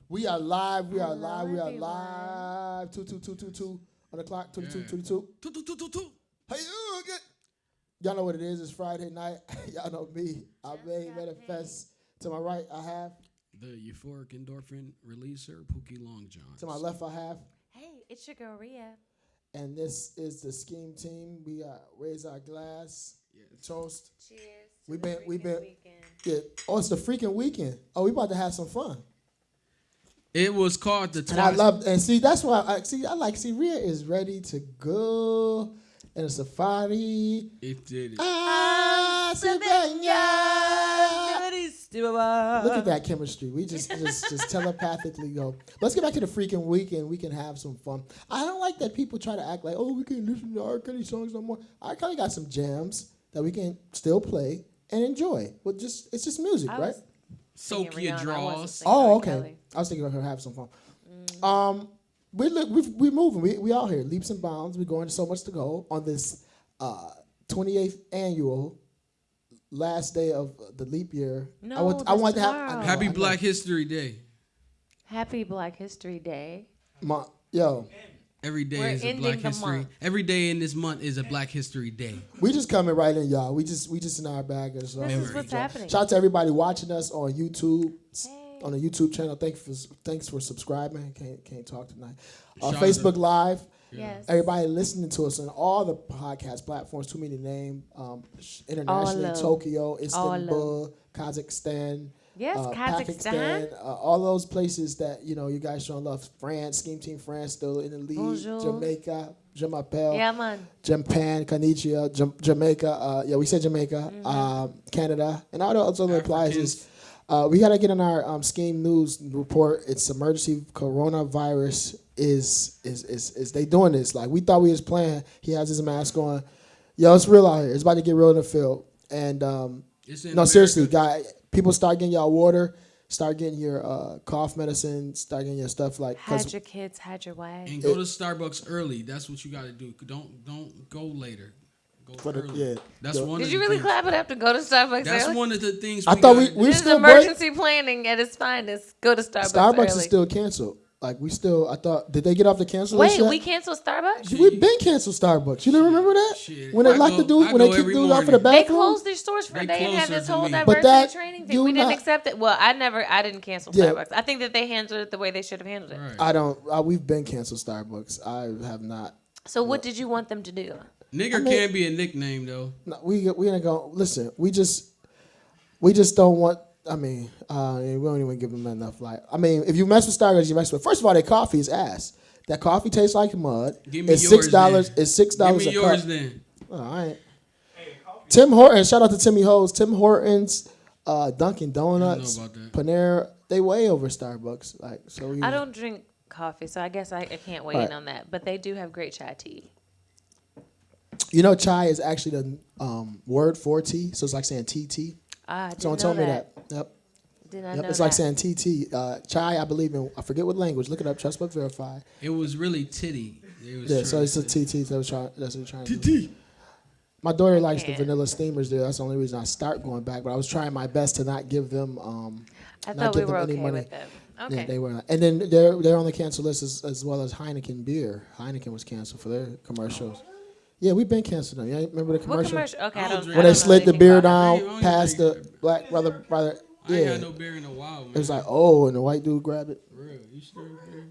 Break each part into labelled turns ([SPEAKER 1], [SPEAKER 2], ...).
[SPEAKER 1] We are live. We are
[SPEAKER 2] Hello,
[SPEAKER 1] live. We are
[SPEAKER 2] everyone.
[SPEAKER 1] live. 22222 on the clock. 2222.
[SPEAKER 3] Two.
[SPEAKER 1] Hey, you get. Y'all know what it is. It's Friday night. Y'all know me. I may manifest. To my right, I have.
[SPEAKER 3] The euphoric endorphin releaser, Pookie Long John.
[SPEAKER 1] To my left, I have.
[SPEAKER 2] Hey, it's your girl Rhea.
[SPEAKER 1] And this is the Scheme team. We raise our glass.
[SPEAKER 3] Yes.
[SPEAKER 1] Toast.
[SPEAKER 2] Cheers.
[SPEAKER 1] We've been.
[SPEAKER 2] Weekend.
[SPEAKER 1] Yeah. Oh, it's the freaking weekend. Oh, we about to have some fun.
[SPEAKER 3] It was called the.
[SPEAKER 1] And I love, and see, that's why Rhea is ready to go in a safari.
[SPEAKER 3] It did it.
[SPEAKER 1] Look at that chemistry. We just telepathically go. Let's get back to the freaking weekend. We can have some fun. I don't like that people try to act like, oh, we can't listen to R. Kelly songs no more. R. Kelly got some jams that we can still play and enjoy. Well, it's just music, right?
[SPEAKER 3] Soak your draws.
[SPEAKER 1] Oh, okay. I was thinking of her have some fun. We're moving. We out here, leaps and bounds. We're going so much to go on this 28th annual last day of the leap year.
[SPEAKER 2] No,
[SPEAKER 1] I want to have
[SPEAKER 3] Happy Black History Day.
[SPEAKER 2] Happy Black History Day.
[SPEAKER 3] Every day
[SPEAKER 2] We're
[SPEAKER 3] is a
[SPEAKER 2] ending
[SPEAKER 3] Black
[SPEAKER 2] the
[SPEAKER 3] History.
[SPEAKER 2] month.
[SPEAKER 3] Every day in this month is a Black History Day.
[SPEAKER 1] we just coming right in, y'all. We just in our bag. So
[SPEAKER 2] This is what's happening.
[SPEAKER 1] Shout out to everybody watching us on YouTube.
[SPEAKER 2] Hey.
[SPEAKER 1] On the YouTube channel. Thanks for subscribing. Can't talk tonight. On
[SPEAKER 3] Shout out
[SPEAKER 1] Facebook
[SPEAKER 3] to-
[SPEAKER 1] Live.
[SPEAKER 2] Yes.
[SPEAKER 1] Everybody listening to us on all the podcast platforms, too many to name. Internationally,
[SPEAKER 2] All of.
[SPEAKER 1] Tokyo, Istanbul, Kazakhstan.
[SPEAKER 2] Yes, Kazakhstan.
[SPEAKER 1] Pakistan, all those places that you guys showing love. France, Scheme Team France still in the lead.
[SPEAKER 2] Bonjour.
[SPEAKER 1] Jamaica, Jamapel,
[SPEAKER 2] Yeah, man.
[SPEAKER 1] Japan, Konnichiwa, Jamaica. We said Jamaica, Canada, and all those other places. We got to get on our Scheme News report. It's emergency coronavirus is they doing this. Like, we thought we was playing. He has his mask on. Yo, it's real out here. It's about to get real in the field. And seriously, guys, people start getting y'all water. Start getting your cough medicine. Start getting your stuff like.
[SPEAKER 2] Had your kids, had your wife.
[SPEAKER 3] And go to Starbucks early. That's what you got to do. Don't go later. Go early. That's one.
[SPEAKER 2] Did you really clap it up to go to Starbucks
[SPEAKER 3] That's
[SPEAKER 2] early?
[SPEAKER 3] one of the things.
[SPEAKER 1] I thought we
[SPEAKER 2] This is
[SPEAKER 1] still
[SPEAKER 2] emergency planning at its finest. Go to Starbucks.
[SPEAKER 1] Starbucks
[SPEAKER 2] early.
[SPEAKER 1] is still canceled. Like, I thought, did they get off the cancel list
[SPEAKER 2] Wait,
[SPEAKER 1] yet?
[SPEAKER 2] we canceled Starbucks?
[SPEAKER 1] We've been canceled Starbucks. You didn't remember that?
[SPEAKER 3] Shit.
[SPEAKER 1] When they
[SPEAKER 3] I
[SPEAKER 1] locked the
[SPEAKER 3] go-
[SPEAKER 1] dude,
[SPEAKER 3] I
[SPEAKER 1] when they
[SPEAKER 3] go
[SPEAKER 1] kicked
[SPEAKER 3] every
[SPEAKER 1] dude out for the
[SPEAKER 3] morning.
[SPEAKER 2] They
[SPEAKER 1] bathroom?
[SPEAKER 2] closed their stores for
[SPEAKER 3] They
[SPEAKER 2] a day and had
[SPEAKER 3] closer
[SPEAKER 2] this
[SPEAKER 3] to
[SPEAKER 2] whole
[SPEAKER 3] me.
[SPEAKER 2] diversity
[SPEAKER 1] But that-
[SPEAKER 2] training
[SPEAKER 1] you
[SPEAKER 2] thing. We didn't
[SPEAKER 1] not-
[SPEAKER 2] accept it. Well, I didn't cancel
[SPEAKER 1] Yeah.
[SPEAKER 2] Starbucks. I think that they handled it the way they should have handled it.
[SPEAKER 3] Right.
[SPEAKER 1] I don't. We've been canceled Starbucks. I have not.
[SPEAKER 2] So what did you want them to do?
[SPEAKER 3] Nigger can't be a nickname though.
[SPEAKER 1] No, we ain't gonna listen. We just don't want. I mean, we don't even give them enough. Like, I mean, if you mess with Starbucks, you mess with. First of all, their coffee is ass. That coffee tastes like mud.
[SPEAKER 3] Give me
[SPEAKER 1] It's
[SPEAKER 3] yours,
[SPEAKER 1] $6.
[SPEAKER 3] then.
[SPEAKER 1] It's $6
[SPEAKER 3] Give me
[SPEAKER 1] a
[SPEAKER 3] yours
[SPEAKER 1] cup.
[SPEAKER 3] then.
[SPEAKER 1] All right. Tim Hortons. Shout out to Timmy Hoes. Tim Hortons, Dunkin' Donuts,
[SPEAKER 3] about that.
[SPEAKER 1] Panera. They way over Starbucks. Like, so.
[SPEAKER 2] I don't drink coffee, so I guess I can't weigh in
[SPEAKER 1] Right.
[SPEAKER 2] on that. But they do have great chai tea.
[SPEAKER 1] Chai is actually the word for tea, so it's like saying TT.
[SPEAKER 2] Didn't
[SPEAKER 1] Someone
[SPEAKER 2] know
[SPEAKER 1] told me
[SPEAKER 2] that.
[SPEAKER 1] that. Yep.
[SPEAKER 2] Did not
[SPEAKER 1] Yep,
[SPEAKER 2] know
[SPEAKER 1] it's
[SPEAKER 2] that.
[SPEAKER 1] like saying TT. Chai, I believe in. I forget what language. Look it up. Trust but verify.
[SPEAKER 3] It was really titty.
[SPEAKER 1] Yeah, so it's a TT. That's what they're trying to do. My daughter likes the
[SPEAKER 2] can't.
[SPEAKER 1] vanilla steamers there. That's the only reason I start going back. But I was trying my best to not give them.
[SPEAKER 2] I
[SPEAKER 1] not
[SPEAKER 2] thought we
[SPEAKER 1] give them
[SPEAKER 2] were
[SPEAKER 1] any
[SPEAKER 2] okay
[SPEAKER 1] money.
[SPEAKER 2] with them. Okay.
[SPEAKER 1] Yeah, they were not. And then they're on the cancel list as well as Heineken beer. Heineken was canceled for their commercials. Yeah, we've been canceled. Yeah, remember the
[SPEAKER 2] What
[SPEAKER 1] commercial?
[SPEAKER 2] commercial? Okay, I don't.
[SPEAKER 1] When they slid the beer down
[SPEAKER 3] I
[SPEAKER 1] past the
[SPEAKER 3] drink-
[SPEAKER 1] black brother.
[SPEAKER 3] I ain't
[SPEAKER 1] Yeah,
[SPEAKER 3] had no beer in a while, man.
[SPEAKER 1] it was like, oh, and the white dude grabbed it.
[SPEAKER 3] For real. You sure beer?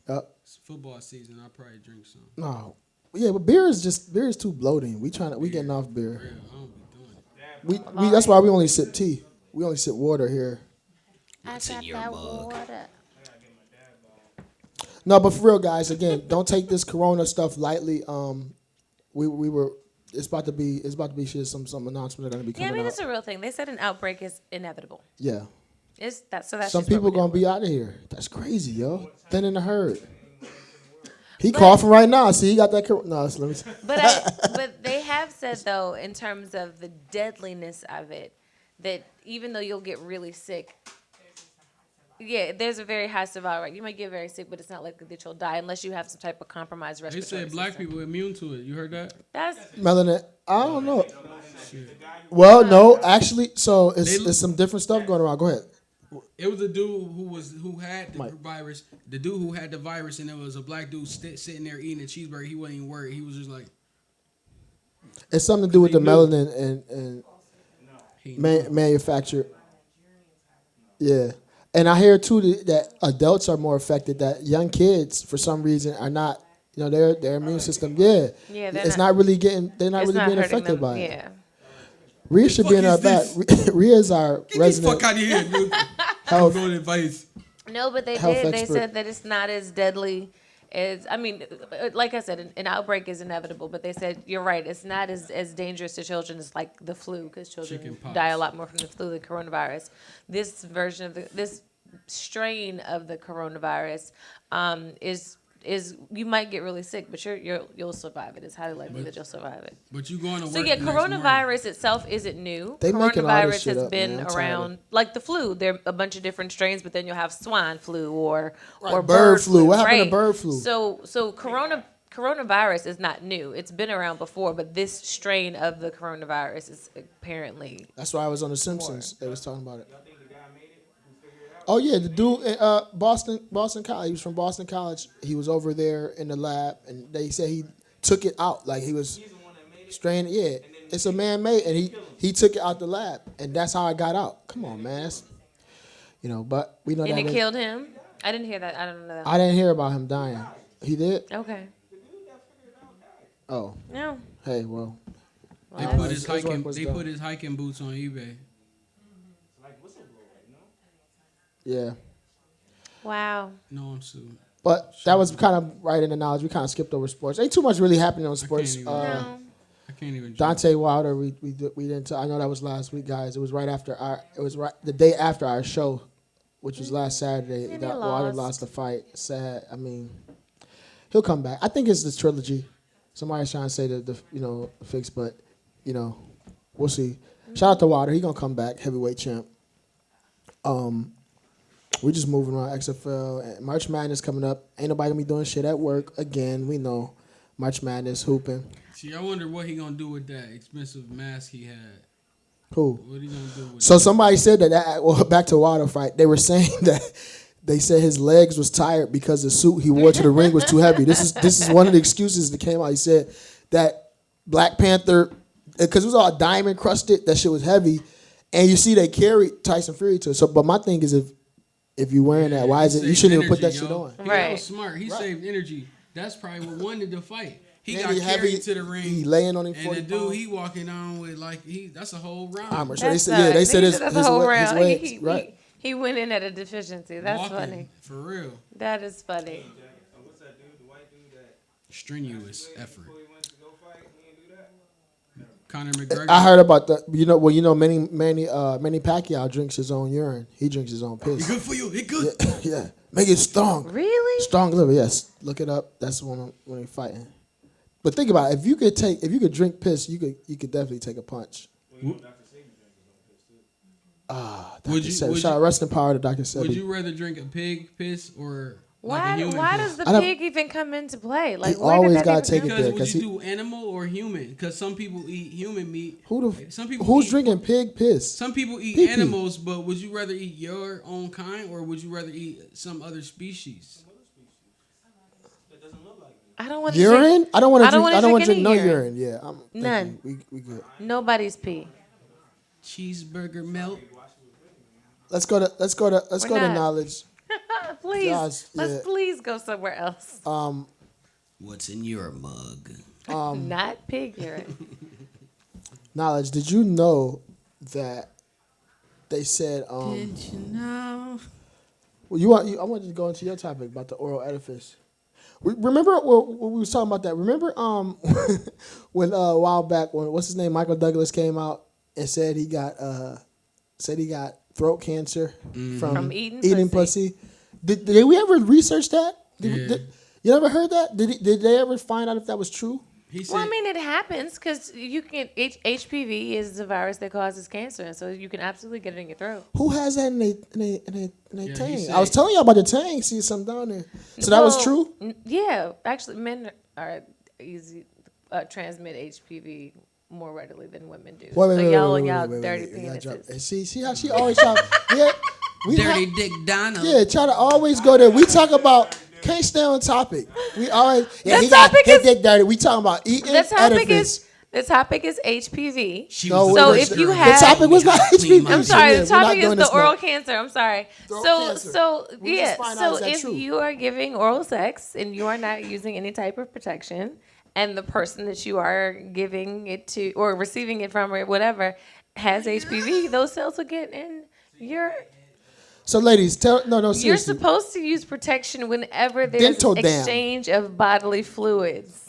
[SPEAKER 1] Yep.
[SPEAKER 3] It's football season. I'll probably drink some.
[SPEAKER 1] No, yeah, but beer is too bloating. We getting off beer.
[SPEAKER 3] Real. I don't be doing it.
[SPEAKER 1] We that's why we only sip tea. We only sip water here.
[SPEAKER 2] I got that water.
[SPEAKER 1] No, but for real, guys, again, don't take this Corona stuff lightly. We were. It's about to be shit. Some announcements are going to be
[SPEAKER 2] Yeah, I
[SPEAKER 1] coming
[SPEAKER 2] mean
[SPEAKER 1] out.
[SPEAKER 2] it's a real thing. They said an outbreak is inevitable.
[SPEAKER 1] Yeah,
[SPEAKER 2] It's that. So that's
[SPEAKER 1] some
[SPEAKER 2] just what
[SPEAKER 1] people
[SPEAKER 2] we're
[SPEAKER 1] gonna
[SPEAKER 2] dealing
[SPEAKER 1] be out of here. That's crazy, yo. Thin in the herd. He
[SPEAKER 2] But-
[SPEAKER 1] coughing right now. See, he got that. No, let me.
[SPEAKER 2] with. But they have said though, in terms of the deadliness of it, that even though you'll get really sick, yeah, there's a very high survival rate. You might get very sick, but it's not likely that you'll die unless you have some type of compromised
[SPEAKER 3] They
[SPEAKER 2] respiratory
[SPEAKER 3] said black
[SPEAKER 2] system.
[SPEAKER 3] people immune to it. You heard that?
[SPEAKER 2] That's
[SPEAKER 1] Melanin. I don't know. Well, no, actually, so
[SPEAKER 3] They-
[SPEAKER 1] it's some different stuff going around. Go ahead.
[SPEAKER 3] It was a dude who had the virus. The dude who had the virus, and it was a black dude sitting there eating a cheeseburger. He wasn't even worried. He was just like,
[SPEAKER 1] it's something to do with the melanin and manufacture. Yeah. And I hear too that adults are more affected. That young kids, for some reason, are not. You know, their immune system. Yeah. It's not really getting. They're not really being affected by it.
[SPEAKER 2] Yeah.
[SPEAKER 1] Rhea should be in our back. Rhea is our resident.
[SPEAKER 3] Get the fuck out of here, dude.
[SPEAKER 1] Health.
[SPEAKER 3] Going advice.
[SPEAKER 2] No, but they did. They said that it's not as deadly as. I mean, like I said, an outbreak is inevitable. But they said you're right. It's not as dangerous to children as like the flu, because children die a lot more from the flu than coronavirus. This version of this strain of the coronavirus is you might get really sick, but you'll survive it. It's highly likely that you'll survive it.
[SPEAKER 3] But you going to work.
[SPEAKER 2] So yeah, coronavirus itself isn't new.
[SPEAKER 1] They making all this
[SPEAKER 2] Coronavirus
[SPEAKER 1] shit
[SPEAKER 2] has
[SPEAKER 1] up,
[SPEAKER 2] been
[SPEAKER 1] man.
[SPEAKER 2] around, like the flu. There are a bunch of different strains, but then you'll have swine flu or
[SPEAKER 1] bird flu. What happened to
[SPEAKER 2] right?
[SPEAKER 1] bird flu?
[SPEAKER 2] So coronavirus is not new. It's been around before, but this strain of the coronavirus is apparently.
[SPEAKER 1] That's why I was on The Simpsons. They was talking about it. Oh yeah, the dude in Boston College. He was from Boston College. He was over there in the lab, and they said he took it out, like he was strained. Yeah, it's a man-made, and he took it out the lab, and that's how it got out. Come on, man. But we know that.
[SPEAKER 2] And it killed him. I didn't hear that. I don't know that.
[SPEAKER 1] I didn't hear about him dying. He did.
[SPEAKER 2] Okay.
[SPEAKER 1] Oh.
[SPEAKER 2] No.
[SPEAKER 1] Hey, well.
[SPEAKER 3] They put his hiking boots on eBay.
[SPEAKER 1] Yeah.
[SPEAKER 2] Wow.
[SPEAKER 3] No, I'm suing.
[SPEAKER 1] But that was kind of right in the knowledge. We kind of skipped over sports. Ain't too much really happening on sports.
[SPEAKER 3] I can't even.
[SPEAKER 1] Dante Wilder, we didn't. I know that was last week, guys. It was right after the day after our show, which was last Saturday.
[SPEAKER 2] And
[SPEAKER 1] Wilder lost the fight. Sad. I mean, he'll come back. I think it's the trilogy. Somebody's trying to say the fix, but we'll see. Shout out to Wilder. He gonna come back, heavyweight champ. We're just moving around XFL. And March Madness coming up. Ain't nobody gonna be doing shit at work again. We know March Madness hooping.
[SPEAKER 3] See, I wonder what he gonna do with that expensive mask he had.
[SPEAKER 1] Who?
[SPEAKER 3] What he gonna do with
[SPEAKER 1] So somebody said that. Well, back to Wilder fight. They were saying that they said his legs was tired because the suit he wore to the ring was too heavy. This is one of the excuses that came out. He said that Black Panther, because it was all diamond crusted, that shit was heavy, and you see they carried Tyson Fury to it. So, but my thing is if you're wearing that, why is it? You shouldn't even put that shit on.
[SPEAKER 3] Right. Was smart. He saved energy. That's probably what wanted the fight. He got carried to the ring.
[SPEAKER 1] He laying on him.
[SPEAKER 3] And the dude he walking on with that's a whole round.
[SPEAKER 1] Armor. So they said his legs, right.
[SPEAKER 2] He went in at a deficiency. That's
[SPEAKER 3] walking,
[SPEAKER 2] funny.
[SPEAKER 3] For real.
[SPEAKER 2] That is funny.
[SPEAKER 4] What's that dude? The white dude that
[SPEAKER 3] strenuous effort.
[SPEAKER 4] Before he went to go fight, he didn't do that.
[SPEAKER 3] Conor McGregor.
[SPEAKER 1] I heard about that. Manny Pacquiao drinks his own urine. He drinks his own piss.
[SPEAKER 3] It's good for you. It's good.
[SPEAKER 1] Yeah. Make it strong.
[SPEAKER 2] Really?
[SPEAKER 1] Strong liver. Yes. Look it up. That's when you're fighting. But think about it. If you could drink piss, you could definitely take a punch. Shout out rest in power to Dr. Sebi.
[SPEAKER 3] Would you rather drink a pig piss or
[SPEAKER 2] why?
[SPEAKER 3] Like a human
[SPEAKER 2] why
[SPEAKER 3] piss?
[SPEAKER 2] does the pig even come into play? Like,
[SPEAKER 1] he
[SPEAKER 2] where
[SPEAKER 1] always
[SPEAKER 2] did that
[SPEAKER 1] gotta
[SPEAKER 2] even
[SPEAKER 1] take
[SPEAKER 2] come
[SPEAKER 1] it there.
[SPEAKER 3] Would you do animal or human? Because some people eat human meat. Who's
[SPEAKER 1] drinking pig piss?
[SPEAKER 3] Some people eat
[SPEAKER 1] Pee-pee.
[SPEAKER 3] animals, but would you rather eat your own kind or would you rather eat some other species?
[SPEAKER 2] I don't want
[SPEAKER 1] urine. I don't want to drink no
[SPEAKER 2] urine.
[SPEAKER 1] urine. Yeah,
[SPEAKER 2] None.
[SPEAKER 1] We good.
[SPEAKER 2] Nobody's pee.
[SPEAKER 3] Cheeseburger melt.
[SPEAKER 1] Let's go to knowledge.
[SPEAKER 2] Please, let's please go somewhere else.
[SPEAKER 3] What's in your mug?
[SPEAKER 2] Not pig urine.
[SPEAKER 1] Knowledge. Did you know that they said?
[SPEAKER 3] Did you know?
[SPEAKER 1] Well, I wanted to go into your topic about the oral edifice. Remember when we was talking about that? Remember when a while back when what's his name, Michael Douglas came out and said he got throat cancer from eating pussy. Did we ever research that? You ever heard that? Did they ever find out if that was true?
[SPEAKER 2] Well, I mean, it happens because you can. HPV is the virus that causes cancer, and so you can absolutely get it in your throat.
[SPEAKER 1] Who has that in their tang? I was telling you about the tang. See something down there. So that was true.
[SPEAKER 2] Yeah, actually, men are easy transmit HPV more readily than women do.
[SPEAKER 1] Wait,
[SPEAKER 2] y'all dirty penises.
[SPEAKER 1] See how she always try. Yeah.
[SPEAKER 3] Dirty Dick Donna.
[SPEAKER 1] Yeah, try to always go there. We talk about can't stay on topic. We always
[SPEAKER 2] The
[SPEAKER 1] he got
[SPEAKER 2] topic
[SPEAKER 1] his
[SPEAKER 2] is-
[SPEAKER 1] dick dirty. We talking about eating edifice.
[SPEAKER 2] The topic is HPV.
[SPEAKER 1] No,
[SPEAKER 2] So
[SPEAKER 1] wait,
[SPEAKER 2] if you
[SPEAKER 1] the
[SPEAKER 2] have,
[SPEAKER 1] topic was not HPV.
[SPEAKER 2] I'm sorry,
[SPEAKER 1] Yeah,
[SPEAKER 2] the
[SPEAKER 1] we're not
[SPEAKER 2] topic is
[SPEAKER 1] doing
[SPEAKER 2] the
[SPEAKER 1] this
[SPEAKER 2] oral
[SPEAKER 1] now.
[SPEAKER 2] cancer. I'm sorry.
[SPEAKER 1] Oral
[SPEAKER 2] So
[SPEAKER 1] cancer.
[SPEAKER 2] so
[SPEAKER 1] We
[SPEAKER 2] yeah.
[SPEAKER 1] just find out
[SPEAKER 2] So
[SPEAKER 1] is that
[SPEAKER 2] if
[SPEAKER 1] true.
[SPEAKER 2] you are giving oral sex and you are not using any type of protection, and the person that you are giving it to or receiving it from or whatever has HPV, those cells will get in your.
[SPEAKER 1] So, ladies, no,
[SPEAKER 2] You're
[SPEAKER 1] seriously.
[SPEAKER 2] supposed to use protection whenever there's
[SPEAKER 1] Dental dam.
[SPEAKER 2] exchange of bodily fluids.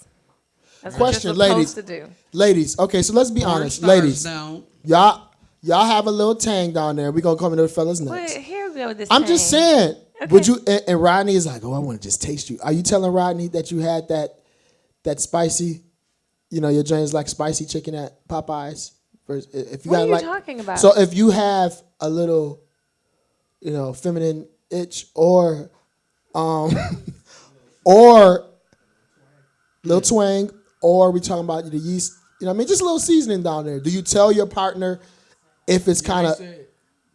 [SPEAKER 2] That's
[SPEAKER 1] Question,
[SPEAKER 2] what you're
[SPEAKER 1] ladies.
[SPEAKER 2] supposed to do.
[SPEAKER 1] Ladies, okay, so let's be
[SPEAKER 3] Porn
[SPEAKER 1] honest.
[SPEAKER 3] stars
[SPEAKER 1] Ladies,
[SPEAKER 3] down.
[SPEAKER 1] y'all have a little tang down there. We're going to come into the fellas
[SPEAKER 2] Wait,
[SPEAKER 1] next.
[SPEAKER 2] here we go with this.
[SPEAKER 1] I'm just
[SPEAKER 2] thing.
[SPEAKER 1] saying, would you, and Rodney is like, oh, I want to just taste you. Are you telling Rodney that you had that spicy, your joint's like spicy chicken at Popeyes? If you
[SPEAKER 2] What
[SPEAKER 1] got
[SPEAKER 2] are you
[SPEAKER 1] like,
[SPEAKER 2] talking about?
[SPEAKER 1] So if you have a little, feminine itch or little twang, or we talking about the yeast, just a little seasoning down there. Do you tell your partner if it's kind of?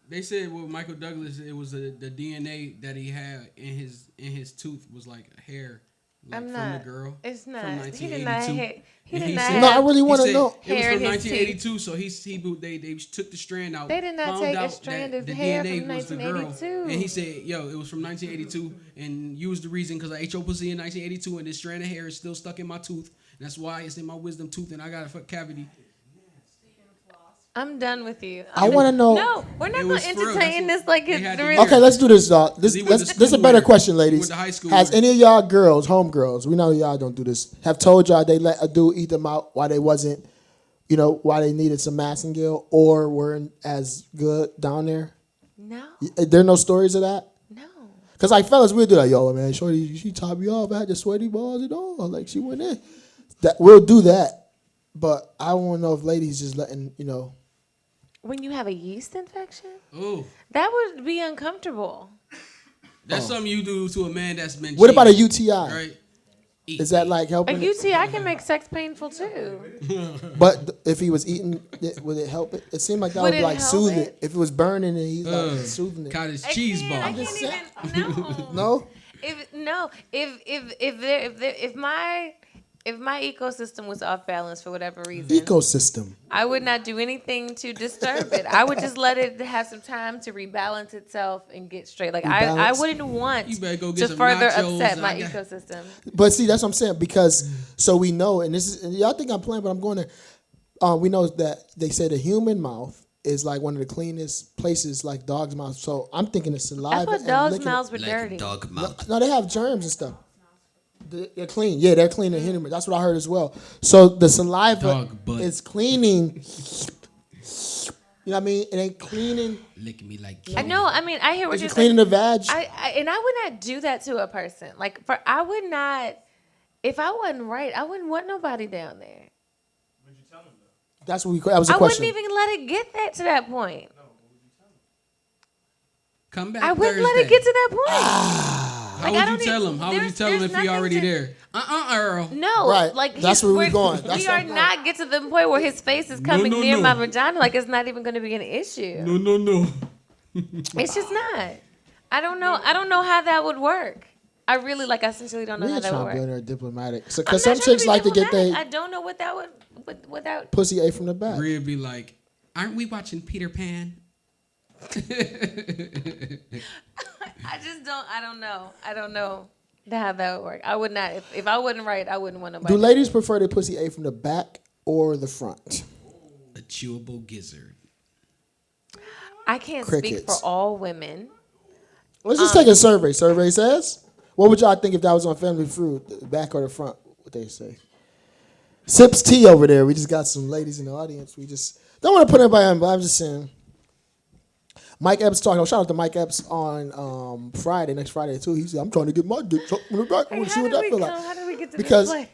[SPEAKER 3] They said with Michael Douglas, it was the DNA that he had in his tooth was like a hair, like
[SPEAKER 2] I'm
[SPEAKER 3] from
[SPEAKER 2] not.
[SPEAKER 3] the girl.
[SPEAKER 2] It's
[SPEAKER 3] from
[SPEAKER 2] not. He
[SPEAKER 3] 1982.
[SPEAKER 2] did not. He
[SPEAKER 3] And
[SPEAKER 2] did
[SPEAKER 3] he
[SPEAKER 2] not.
[SPEAKER 3] said-
[SPEAKER 1] No, I
[SPEAKER 2] have-
[SPEAKER 1] really want
[SPEAKER 3] He
[SPEAKER 1] to
[SPEAKER 3] said
[SPEAKER 1] know.
[SPEAKER 3] It was
[SPEAKER 2] Hair in
[SPEAKER 3] from
[SPEAKER 2] his teeth.
[SPEAKER 3] 1982, so they took the strand out.
[SPEAKER 2] They did not
[SPEAKER 3] found
[SPEAKER 2] take a
[SPEAKER 3] out
[SPEAKER 2] strand
[SPEAKER 3] that
[SPEAKER 2] of
[SPEAKER 3] the
[SPEAKER 2] hair
[SPEAKER 3] DNA
[SPEAKER 2] from
[SPEAKER 3] was the girl.
[SPEAKER 2] 1982.
[SPEAKER 3] And he said, "Yo, it was from 1982, and you was the reason because I ate your pussy in 1982, and this strand of hair is still stuck in my tooth. And that's why it's in my wisdom tooth, and I got a cavity."
[SPEAKER 2] I'm done with you.
[SPEAKER 1] I want to know.
[SPEAKER 2] No, we're not
[SPEAKER 3] It
[SPEAKER 2] going
[SPEAKER 3] was
[SPEAKER 2] to
[SPEAKER 3] for real.
[SPEAKER 2] entertain
[SPEAKER 3] That's
[SPEAKER 2] this like
[SPEAKER 3] they
[SPEAKER 2] it's
[SPEAKER 3] had
[SPEAKER 2] the
[SPEAKER 3] to
[SPEAKER 2] real.
[SPEAKER 3] hear.
[SPEAKER 1] Okay, let's do this, y'all. This
[SPEAKER 3] He went to
[SPEAKER 1] is a
[SPEAKER 3] school
[SPEAKER 1] better
[SPEAKER 3] with her.
[SPEAKER 1] question,
[SPEAKER 3] He
[SPEAKER 1] ladies.
[SPEAKER 3] went to high school
[SPEAKER 1] Has
[SPEAKER 3] with her.
[SPEAKER 1] any of y'all girls, homegirls, we know y'all don't do this, have told y'all they let a dude eat them out while they wasn't, while they needed some massengill or weren't as good down there?
[SPEAKER 2] No,
[SPEAKER 1] There are no stories of that?
[SPEAKER 2] no.
[SPEAKER 1] Because, like, fellas, we'll do that. Yo, man, shorty, she topped me off. I had the sweaty balls and all. Like, she went in. We'll do that. But I want to know if ladies just letting,
[SPEAKER 2] When you have a yeast infection,
[SPEAKER 3] Oh,
[SPEAKER 2] that would be uncomfortable.
[SPEAKER 3] that's something you do to a man that's been.
[SPEAKER 1] What about a
[SPEAKER 3] cheating,
[SPEAKER 1] UTI?
[SPEAKER 3] Right.
[SPEAKER 1] Is that like
[SPEAKER 2] A
[SPEAKER 1] helping?
[SPEAKER 2] UTI can make sex painful too.
[SPEAKER 1] But if he was eating, would it help it? It seemed like that
[SPEAKER 2] Would
[SPEAKER 1] would
[SPEAKER 2] it
[SPEAKER 1] like
[SPEAKER 2] help
[SPEAKER 1] soothe
[SPEAKER 2] it?
[SPEAKER 1] it. If it was burning and he's like soothing it.
[SPEAKER 3] Cottage
[SPEAKER 2] I
[SPEAKER 3] cheese
[SPEAKER 2] can't- I
[SPEAKER 3] ball.
[SPEAKER 2] can't even. No.
[SPEAKER 1] No?
[SPEAKER 2] If my ecosystem was off balance for whatever reason,
[SPEAKER 1] Ecosystem.
[SPEAKER 2] I would not do anything to disturb it. I would just let it have some time to rebalance itself and get straight. Like I
[SPEAKER 1] Rebalance?
[SPEAKER 2] wouldn't want
[SPEAKER 3] You better go get
[SPEAKER 2] to
[SPEAKER 3] some
[SPEAKER 2] further
[SPEAKER 3] nachos.
[SPEAKER 2] upset my
[SPEAKER 3] I got-
[SPEAKER 2] ecosystem.
[SPEAKER 1] But see, that's what I'm saying because so we know, and this is and y'all think I'm playing, but I'm going there. We know that they say the human mouth is like one of the cleanest places, like dog's mouth. So I'm thinking the
[SPEAKER 2] I
[SPEAKER 1] saliva.
[SPEAKER 2] thought
[SPEAKER 1] and
[SPEAKER 2] dogs'
[SPEAKER 1] licking-
[SPEAKER 2] mouths were dirty.
[SPEAKER 3] dog mouth.
[SPEAKER 1] No, they have germs and stuff. They're clean. Yeah, they're clean and human. That's what I heard as well. So the saliva
[SPEAKER 3] Dog butt.
[SPEAKER 1] is cleaning. You know what I mean? It ain't cleaning.
[SPEAKER 3] Licking me like.
[SPEAKER 2] I know. I mean, I hear what
[SPEAKER 1] Is
[SPEAKER 2] you're
[SPEAKER 1] you cleaning
[SPEAKER 2] saying.
[SPEAKER 1] the vag?
[SPEAKER 2] And I would not do that to a person. Like I would not. If I wasn't right, I wouldn't want nobody down there.
[SPEAKER 1] That's what that was a
[SPEAKER 2] I
[SPEAKER 1] question.
[SPEAKER 2] wouldn't even let it get to that point.
[SPEAKER 3] Come back.
[SPEAKER 2] I wouldn't let it
[SPEAKER 3] Thursday.
[SPEAKER 2] get to that point.
[SPEAKER 3] How
[SPEAKER 2] Like, I
[SPEAKER 3] would
[SPEAKER 2] don't
[SPEAKER 3] you tell
[SPEAKER 2] even-
[SPEAKER 3] him? How would you
[SPEAKER 2] there's-
[SPEAKER 3] tell him
[SPEAKER 2] there's
[SPEAKER 3] if he
[SPEAKER 2] nothing
[SPEAKER 3] already
[SPEAKER 2] to-
[SPEAKER 3] there? Earl.
[SPEAKER 2] No,
[SPEAKER 1] Right.
[SPEAKER 2] like
[SPEAKER 1] That's where we're going. That's
[SPEAKER 2] we are
[SPEAKER 1] what-
[SPEAKER 2] not get to the point where his face is coming
[SPEAKER 3] no,
[SPEAKER 2] near
[SPEAKER 3] no.
[SPEAKER 2] my vagina. Like it's not even going to be an issue.
[SPEAKER 3] No.
[SPEAKER 2] It's just not. I don't know. I don't know how that would work. I really I sincerely don't know
[SPEAKER 1] We
[SPEAKER 2] how
[SPEAKER 1] ain't
[SPEAKER 2] that would
[SPEAKER 1] trying to
[SPEAKER 2] work.
[SPEAKER 1] be in there diplomatic. So,
[SPEAKER 2] I'm
[SPEAKER 1] because
[SPEAKER 2] not
[SPEAKER 1] some
[SPEAKER 2] trying
[SPEAKER 1] chicks
[SPEAKER 2] be
[SPEAKER 1] like to get
[SPEAKER 2] diplomatic.
[SPEAKER 1] their
[SPEAKER 2] I don't know what that would without.
[SPEAKER 1] pussy ate from the back.
[SPEAKER 3] Rhea be like, "Aren't we watching Peter Pan?"
[SPEAKER 2] I just don't. I don't know. I don't know how that would work. I would not. If I wasn't right, I wouldn't want nobody.
[SPEAKER 1] Do ladies prefer their pussy ate from the back or the front?
[SPEAKER 3] A chewable gizzard.
[SPEAKER 2] I can't speak
[SPEAKER 1] Crickets.
[SPEAKER 2] for all women.
[SPEAKER 1] Let's just take a survey. Survey says, what would y'all think if that was on Family Feud, the back or the front? What they say? Sips tea over there. We just got some ladies in the audience. We just don't want to put anybody on, but I'm just saying. Mike Epps talking. Shout out to Mike Epps on Friday, next Friday too. He said, "I'm trying to get my dick sucked from the back. I
[SPEAKER 2] Hey,
[SPEAKER 1] want to see what that feel like."
[SPEAKER 2] How did we get to
[SPEAKER 1] Because-
[SPEAKER 2] this place?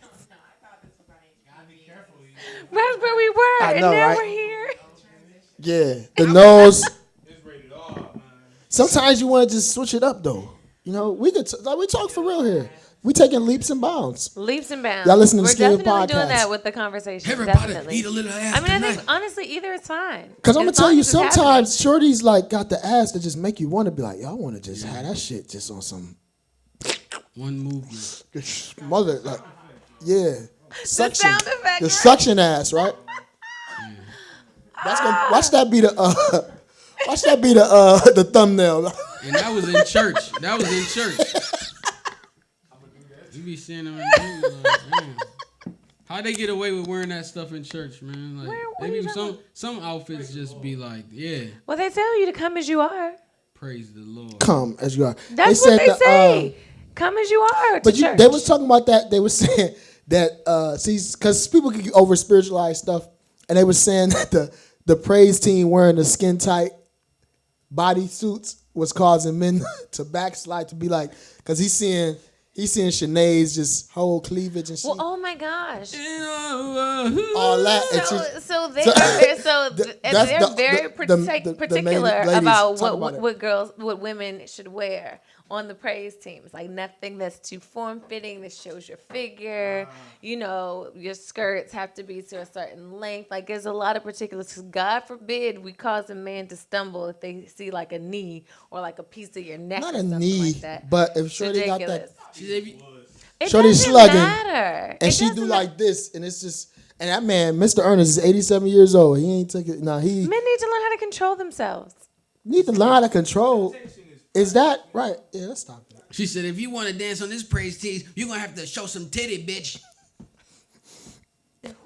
[SPEAKER 2] That's where we were,
[SPEAKER 1] I
[SPEAKER 2] and
[SPEAKER 1] know,
[SPEAKER 2] now
[SPEAKER 1] right?
[SPEAKER 2] we're here.
[SPEAKER 1] Yeah, the nose.
[SPEAKER 4] It's rated R, man.
[SPEAKER 1] Sometimes you want to just switch it up though. You know, we could we talk for real here. We taking leaps and bounds.
[SPEAKER 2] Leaps and bounds.
[SPEAKER 1] Y'all listen to
[SPEAKER 2] We're
[SPEAKER 1] S.K.E.A.M
[SPEAKER 2] definitely doing
[SPEAKER 1] podcast.
[SPEAKER 2] that with the conversation.
[SPEAKER 3] Everybody
[SPEAKER 2] definitely.
[SPEAKER 3] eat a little ass
[SPEAKER 2] I mean, I
[SPEAKER 3] tonight.
[SPEAKER 2] think honestly, either is fine.
[SPEAKER 1] Because I'm gonna
[SPEAKER 2] As
[SPEAKER 1] tell
[SPEAKER 2] long
[SPEAKER 1] you,
[SPEAKER 2] as it's happening.
[SPEAKER 1] sometimes shorties like got the ass that just make you want to be like, y'all want to just have that shit just on some
[SPEAKER 3] One movement.
[SPEAKER 1] mother like, yeah, suction,
[SPEAKER 2] sound effect,
[SPEAKER 1] the
[SPEAKER 2] right?
[SPEAKER 1] suction ass, right? That's gonna watch that be the the thumbnail.
[SPEAKER 3] And that was in church. That was in church. You be seeing them in the movie, like, damn. How they get away with wearing that stuff in church, man? Like,
[SPEAKER 2] What
[SPEAKER 3] they
[SPEAKER 2] are you
[SPEAKER 3] be
[SPEAKER 2] talking
[SPEAKER 3] some outfits just be like, yeah,
[SPEAKER 2] Well, they tell you to come as you are.
[SPEAKER 3] praise the Lord.
[SPEAKER 1] Come as you are.
[SPEAKER 2] That's
[SPEAKER 1] said
[SPEAKER 2] what they
[SPEAKER 1] the,
[SPEAKER 2] say. Come as you are to
[SPEAKER 1] But
[SPEAKER 2] church.
[SPEAKER 1] they was talking about that. They were saying that because people get over spiritualized stuff, and they were saying that the praise team wearing the skin tight body suits was causing men to backslide, to be like, because he's seeing Shanae's just whole cleavage and shit.
[SPEAKER 2] Well, oh my gosh.
[SPEAKER 1] All that. And
[SPEAKER 2] So
[SPEAKER 1] that's
[SPEAKER 2] they're
[SPEAKER 1] the-
[SPEAKER 2] very
[SPEAKER 1] the
[SPEAKER 2] particular
[SPEAKER 1] ladies
[SPEAKER 2] about
[SPEAKER 1] talk about
[SPEAKER 2] what women should wear on the praise teams. Like nothing that's too form fitting that shows your figure. You know, your skirts have to be to a certain length. Like there's a lot of particulars. 'Cause God forbid we cause a man to stumble if they see like a knee or like a piece of your neck
[SPEAKER 1] not
[SPEAKER 2] or
[SPEAKER 1] a
[SPEAKER 2] something
[SPEAKER 1] knee,
[SPEAKER 2] like that.
[SPEAKER 1] but if
[SPEAKER 2] It's
[SPEAKER 1] Shorty got that,
[SPEAKER 2] ridiculous.
[SPEAKER 3] She said, if you-
[SPEAKER 2] It
[SPEAKER 1] Shorty
[SPEAKER 2] doesn't
[SPEAKER 1] slugging,
[SPEAKER 2] matter.
[SPEAKER 1] and
[SPEAKER 2] It
[SPEAKER 1] she do
[SPEAKER 2] doesn't
[SPEAKER 1] like this, and it's just, and that man, Mr. Ernest, is 87 years old. He ain't taking. Nah, he
[SPEAKER 2] Men need to learn how to control themselves.
[SPEAKER 1] need to learn how to control. Is that right? Yeah, let's stop that.
[SPEAKER 3] she said, if you want to dance on this praise team, you're going to have to show some titty, bitch.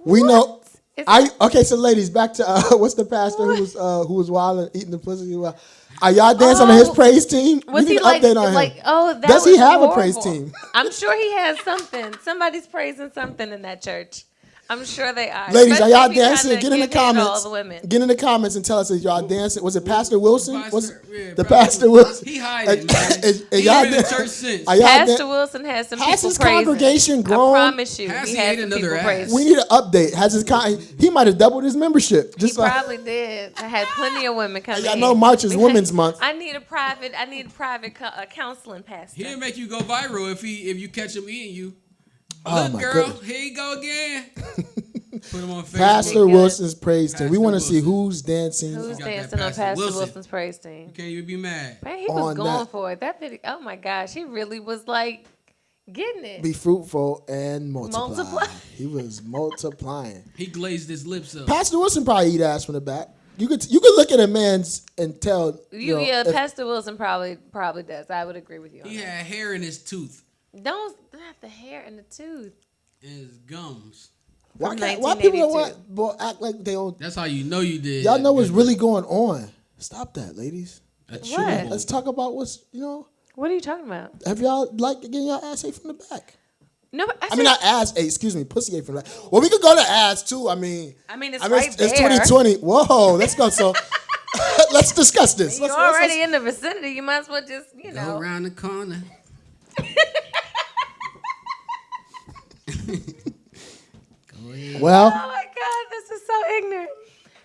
[SPEAKER 1] We know.
[SPEAKER 2] It's-
[SPEAKER 1] Okay, so ladies, back to what's the pastor who was wild and eating the pussy? Are y'all dancing on his praise team?
[SPEAKER 2] Was
[SPEAKER 1] We
[SPEAKER 2] he
[SPEAKER 1] need an
[SPEAKER 2] like,
[SPEAKER 1] update on him.
[SPEAKER 2] like, oh, that
[SPEAKER 1] Does he
[SPEAKER 2] was
[SPEAKER 1] have a
[SPEAKER 2] horrible.
[SPEAKER 1] praise team?
[SPEAKER 2] I'm sure he has something. Somebody's praising something in that church. I'm sure they are.
[SPEAKER 1] Ladies, are
[SPEAKER 2] Especially
[SPEAKER 1] y'all
[SPEAKER 2] if he's trying
[SPEAKER 1] dancing?
[SPEAKER 2] to
[SPEAKER 1] Get in the
[SPEAKER 2] give head to
[SPEAKER 1] comments.
[SPEAKER 2] All the women.
[SPEAKER 1] Get in the comments and tell us if y'all dancing. Was it Pastor Wilson? Was
[SPEAKER 3] Pastor- yeah,
[SPEAKER 1] the
[SPEAKER 3] Pastor
[SPEAKER 1] Pastor Wilson?
[SPEAKER 3] He hiding, man.
[SPEAKER 1] And
[SPEAKER 3] He
[SPEAKER 1] y'all
[SPEAKER 3] been in
[SPEAKER 1] dan-
[SPEAKER 3] church since.
[SPEAKER 1] Are y'all
[SPEAKER 2] Pastor
[SPEAKER 1] dan-
[SPEAKER 2] Wilson has some
[SPEAKER 1] Has
[SPEAKER 2] people
[SPEAKER 1] his
[SPEAKER 2] praising.
[SPEAKER 1] congregation grown?
[SPEAKER 2] I promise you,
[SPEAKER 3] Has
[SPEAKER 2] he
[SPEAKER 3] he
[SPEAKER 2] has
[SPEAKER 3] ate
[SPEAKER 2] some
[SPEAKER 3] another
[SPEAKER 2] people
[SPEAKER 3] ass?
[SPEAKER 2] praising.
[SPEAKER 1] We need an update. Has his he might have doubled his membership.
[SPEAKER 2] He
[SPEAKER 1] Just like,
[SPEAKER 2] probably did. I had plenty of women coming
[SPEAKER 1] y'all
[SPEAKER 2] in.
[SPEAKER 1] know March is Women's Month.
[SPEAKER 2] I need a private counseling pastor.
[SPEAKER 3] He'll make you go viral if you catch him eating you.
[SPEAKER 1] Oh,
[SPEAKER 3] Look,
[SPEAKER 1] my
[SPEAKER 3] girl,
[SPEAKER 1] goodness.
[SPEAKER 3] here you go again. Put him on Facebook.
[SPEAKER 1] Pastor
[SPEAKER 2] Ridiculous.
[SPEAKER 1] Wilson's praise team. We
[SPEAKER 3] Pastor
[SPEAKER 1] want to see
[SPEAKER 3] Wilson.
[SPEAKER 1] who's dancing.
[SPEAKER 2] Who's
[SPEAKER 3] got that
[SPEAKER 2] dancing on
[SPEAKER 3] Pastor
[SPEAKER 2] Pastor
[SPEAKER 3] Wilson.
[SPEAKER 2] Wilson's praise team?
[SPEAKER 3] You can't even be mad.
[SPEAKER 2] Man, he was
[SPEAKER 1] On
[SPEAKER 2] going
[SPEAKER 1] that.
[SPEAKER 2] for it. That video, oh my gosh, he really was like getting it.
[SPEAKER 1] Be fruitful and multiply.
[SPEAKER 2] Multiply.
[SPEAKER 1] He was multiplying.
[SPEAKER 3] He glazed his lips up.
[SPEAKER 1] Pastor Wilson probably eat ass from the back. You could look at a man's and tell.
[SPEAKER 2] Yeah,
[SPEAKER 1] if-
[SPEAKER 2] Pastor Wilson probably does. I would agree with you. On
[SPEAKER 3] He
[SPEAKER 2] that.
[SPEAKER 3] had hair in his tooth
[SPEAKER 2] Don't not the hair and the tooth.
[SPEAKER 3] and his gums.
[SPEAKER 1] why
[SPEAKER 2] from
[SPEAKER 1] can't, why people don't
[SPEAKER 2] 1982.
[SPEAKER 1] want act like they don't?
[SPEAKER 3] That's how you know you did.
[SPEAKER 1] Y'all know what's really going on. Stop that, ladies.
[SPEAKER 3] That's
[SPEAKER 2] What?
[SPEAKER 3] true.
[SPEAKER 1] Let's talk about what's
[SPEAKER 2] What are you talking about?
[SPEAKER 1] Have y'all like getting y'all ass ate from the back?
[SPEAKER 2] No, but
[SPEAKER 1] I mean, not ass ate. Excuse me, pussy ate from the back. Well, we could go to ass too. I mean,
[SPEAKER 2] it's right
[SPEAKER 1] it's
[SPEAKER 2] there.
[SPEAKER 1] 2020. Whoa, let's go. So let's discuss this.
[SPEAKER 2] You're
[SPEAKER 1] Let's-
[SPEAKER 2] already in the vicinity. You might as well just,
[SPEAKER 3] Go
[SPEAKER 2] know.
[SPEAKER 3] around the corner.
[SPEAKER 1] Well,
[SPEAKER 2] Oh my God, this is so ignorant.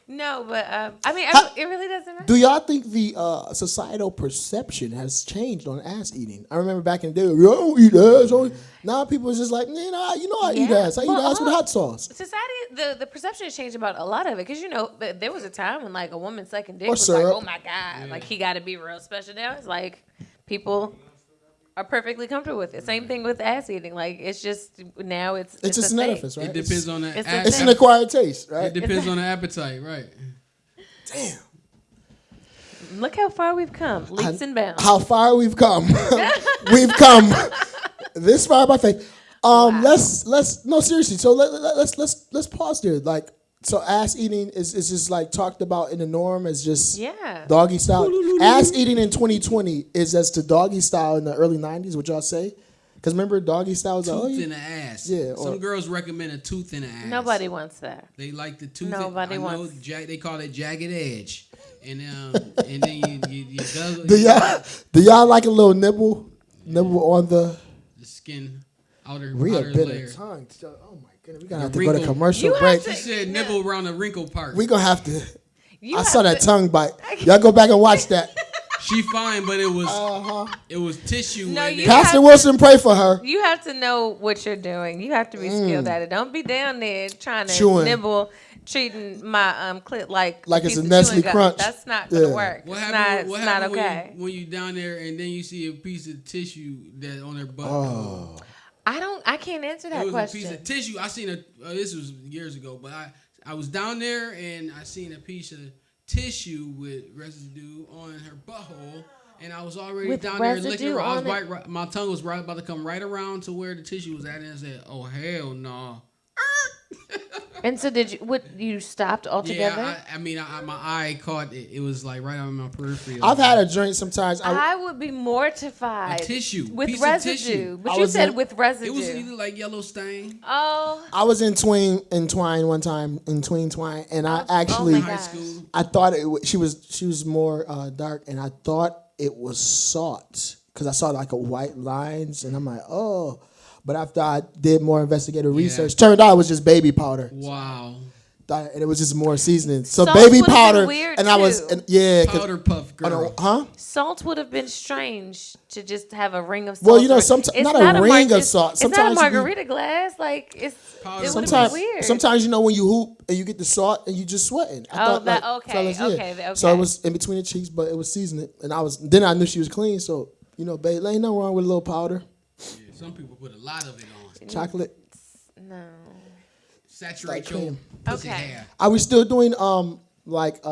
[SPEAKER 2] No, but I mean, it really doesn't matter.
[SPEAKER 1] do y'all think the societal perception has changed on ass eating? I remember back in the day, I don't eat ass. Now people are just like, I eat
[SPEAKER 2] Yeah.
[SPEAKER 1] ass. I eat
[SPEAKER 2] Well,
[SPEAKER 1] ass with hot sauce.
[SPEAKER 2] Society, the perception has changed about a lot of it because there was a time when like a woman's sucking dick
[SPEAKER 1] Or
[SPEAKER 2] was
[SPEAKER 1] syrup.
[SPEAKER 2] like, oh my God, like he got to be real special. Now it's like people are perfectly comfortable with it. Same thing with ass eating. Like it's just now it's
[SPEAKER 1] It's just
[SPEAKER 2] a
[SPEAKER 1] an
[SPEAKER 2] thing.
[SPEAKER 1] edifice, right?
[SPEAKER 3] It depends on the
[SPEAKER 2] It's a
[SPEAKER 3] appetite.
[SPEAKER 1] It's an acquired taste,
[SPEAKER 3] It
[SPEAKER 1] right?
[SPEAKER 3] depends on the appetite, right?
[SPEAKER 1] Damn.
[SPEAKER 2] Look how far we've come, leaps and bounds.
[SPEAKER 1] How far we've come. We've come this far by faith. Let's no, seriously. So let's pause there. Like, so ass eating is just like talked about in the norm as just
[SPEAKER 2] Yeah.
[SPEAKER 1] doggy style. Ass eating in 2020 is as to doggy style in the early 90s. Would y'all say? Because remember, doggy style was
[SPEAKER 3] Tooth
[SPEAKER 1] like,
[SPEAKER 3] in the ass.
[SPEAKER 1] Yeah,
[SPEAKER 3] Some
[SPEAKER 1] or-
[SPEAKER 3] girls recommend a tooth in the ass.
[SPEAKER 2] Nobody wants that.
[SPEAKER 3] They like the tooth.
[SPEAKER 2] Nobody
[SPEAKER 3] I know
[SPEAKER 2] wants-
[SPEAKER 3] they call it jagged edge, and then you guzzle
[SPEAKER 1] do y'all like a little nibble on the
[SPEAKER 3] the skin outer
[SPEAKER 1] real
[SPEAKER 3] layer.
[SPEAKER 1] bitter tongue? Oh my goodness, we gonna have to go to
[SPEAKER 3] wrinkle.
[SPEAKER 1] commercial
[SPEAKER 2] You have
[SPEAKER 1] break.
[SPEAKER 2] to-
[SPEAKER 3] She said nibble around the wrinkle part.
[SPEAKER 1] We gonna have to.
[SPEAKER 2] You
[SPEAKER 1] I
[SPEAKER 2] have
[SPEAKER 1] saw that
[SPEAKER 2] to-
[SPEAKER 1] tongue bite. Y'all go back and watch that.
[SPEAKER 3] She fine, but it was tissue.
[SPEAKER 2] No,
[SPEAKER 3] and
[SPEAKER 2] you
[SPEAKER 3] then-
[SPEAKER 1] Pastor Wilson, pray for her.
[SPEAKER 2] You have to know what you're doing. You have to be skilled at it. Don't be down there trying to
[SPEAKER 1] Chewing.
[SPEAKER 2] nibble, treating my clit like
[SPEAKER 1] It's
[SPEAKER 2] piece
[SPEAKER 1] a
[SPEAKER 2] of
[SPEAKER 1] Nestle
[SPEAKER 2] chewing gum.
[SPEAKER 1] Crunch.
[SPEAKER 2] That's not gonna
[SPEAKER 1] Yeah.
[SPEAKER 2] work.
[SPEAKER 3] What
[SPEAKER 2] It's
[SPEAKER 3] happened?
[SPEAKER 2] not.
[SPEAKER 3] What
[SPEAKER 2] It's not
[SPEAKER 3] happened
[SPEAKER 2] okay.
[SPEAKER 3] when you down there and then you see a piece of tissue that on their butt?
[SPEAKER 1] Oh.
[SPEAKER 2] I can't answer
[SPEAKER 3] It
[SPEAKER 2] that
[SPEAKER 3] was
[SPEAKER 2] question.
[SPEAKER 3] a piece of tissue. I seen this was years ago, but I was down there and I seen a piece of tissue with residue on her butthole, and I was already
[SPEAKER 2] With
[SPEAKER 3] down there licking
[SPEAKER 2] residue
[SPEAKER 3] her. I was
[SPEAKER 2] on
[SPEAKER 3] right, my tongue was right about to come right around to where the tissue was at, and I said, "Oh hell no!"
[SPEAKER 2] And so did you? What you stopped altogether?
[SPEAKER 3] Yeah, I mean, my eye caught it. It was like right on my periphery.
[SPEAKER 1] I've had a drink sometimes.
[SPEAKER 2] I would be mortified.
[SPEAKER 3] A tissue.
[SPEAKER 2] With
[SPEAKER 3] Piece of
[SPEAKER 2] residue.
[SPEAKER 3] tissue.
[SPEAKER 2] But
[SPEAKER 1] I
[SPEAKER 2] you
[SPEAKER 1] was
[SPEAKER 2] said
[SPEAKER 1] in-
[SPEAKER 2] with residue.
[SPEAKER 3] It was either like yellow stain.
[SPEAKER 2] Oh.
[SPEAKER 1] I was in Twine one time in Twine, and I actually
[SPEAKER 2] my
[SPEAKER 3] High
[SPEAKER 2] gosh.
[SPEAKER 3] school.
[SPEAKER 1] I thought she was more dark, and I thought it was salt because I saw like a white lines, and I'm like, oh. But after I did more investigative research, turned out it was just baby powder,
[SPEAKER 3] Wow.
[SPEAKER 1] and it was just more seasoning. So
[SPEAKER 2] Salt
[SPEAKER 1] baby
[SPEAKER 2] would've been
[SPEAKER 1] powder,
[SPEAKER 2] weird,
[SPEAKER 1] and I was,
[SPEAKER 2] too.
[SPEAKER 1] and, yeah, 'cause-
[SPEAKER 3] Powder puff girl.
[SPEAKER 1] huh?
[SPEAKER 2] Salt would have been strange to just have a ring of salt.
[SPEAKER 1] Well, you know,
[SPEAKER 2] or-
[SPEAKER 1] sometimes
[SPEAKER 2] it's
[SPEAKER 1] not a ring of salt.
[SPEAKER 2] It's not
[SPEAKER 1] Sometimes
[SPEAKER 2] a
[SPEAKER 1] you be-
[SPEAKER 2] margarita glass. Like it would have been
[SPEAKER 1] Sometimes,
[SPEAKER 2] weird.
[SPEAKER 1] sometimes you know when you hoop and you get the salt and you just sweating. I thought,
[SPEAKER 2] that-
[SPEAKER 1] like,
[SPEAKER 2] okay,
[SPEAKER 1] fellas, yeah.
[SPEAKER 2] okay.
[SPEAKER 1] So it was in between the cheeks, but it was seasoning, and then I knew she was clean. So babe, ain't nothing wrong with a little powder,
[SPEAKER 3] Yeah, some people put a lot of it on.
[SPEAKER 1] chocolate.
[SPEAKER 2] No.
[SPEAKER 3] Saturate
[SPEAKER 1] Like
[SPEAKER 3] your
[SPEAKER 1] cream.
[SPEAKER 3] pussy
[SPEAKER 2] Okay.
[SPEAKER 3] hair.
[SPEAKER 1] Are we still doing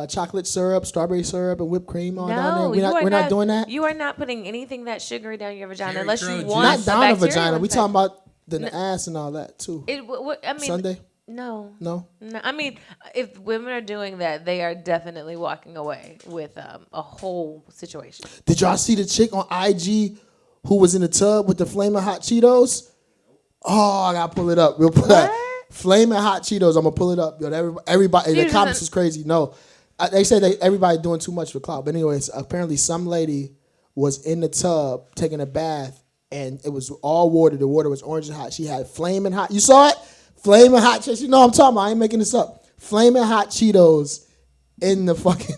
[SPEAKER 1] chocolate syrup, strawberry syrup, and whipped cream on down there? We're not doing that.
[SPEAKER 2] You are not putting anything that sugary down your vagina
[SPEAKER 3] Jerry
[SPEAKER 2] unless you
[SPEAKER 3] curl
[SPEAKER 2] want
[SPEAKER 3] juice.
[SPEAKER 1] Not
[SPEAKER 2] a
[SPEAKER 1] down the
[SPEAKER 2] bacterial
[SPEAKER 1] vagina. We
[SPEAKER 2] infection.
[SPEAKER 1] talking about the ass and all that too.
[SPEAKER 2] I mean,
[SPEAKER 1] Sunday?
[SPEAKER 2] No.
[SPEAKER 1] No.
[SPEAKER 2] No, I mean, if women are doing that, they are definitely walking away with a whole situation.
[SPEAKER 1] Did y'all see the chick on IG who was in the tub with the flaming hot Cheetos? Oh, I gotta pull it up. We'll put that flaming hot Cheetos. I'm gonna pull it up. Yo, everybody, the
[SPEAKER 2] Dude,
[SPEAKER 1] comments
[SPEAKER 2] isn't-
[SPEAKER 1] is crazy. No, they say everybody doing too much for clout. But anyways, apparently some lady was in the tub taking a bath, and it was all water. The water was orange and hot. She had flaming hot. You saw it? Flaming hot Cheetos. You know what I'm talking about. I ain't making this up. Flaming hot Cheetos in the fucking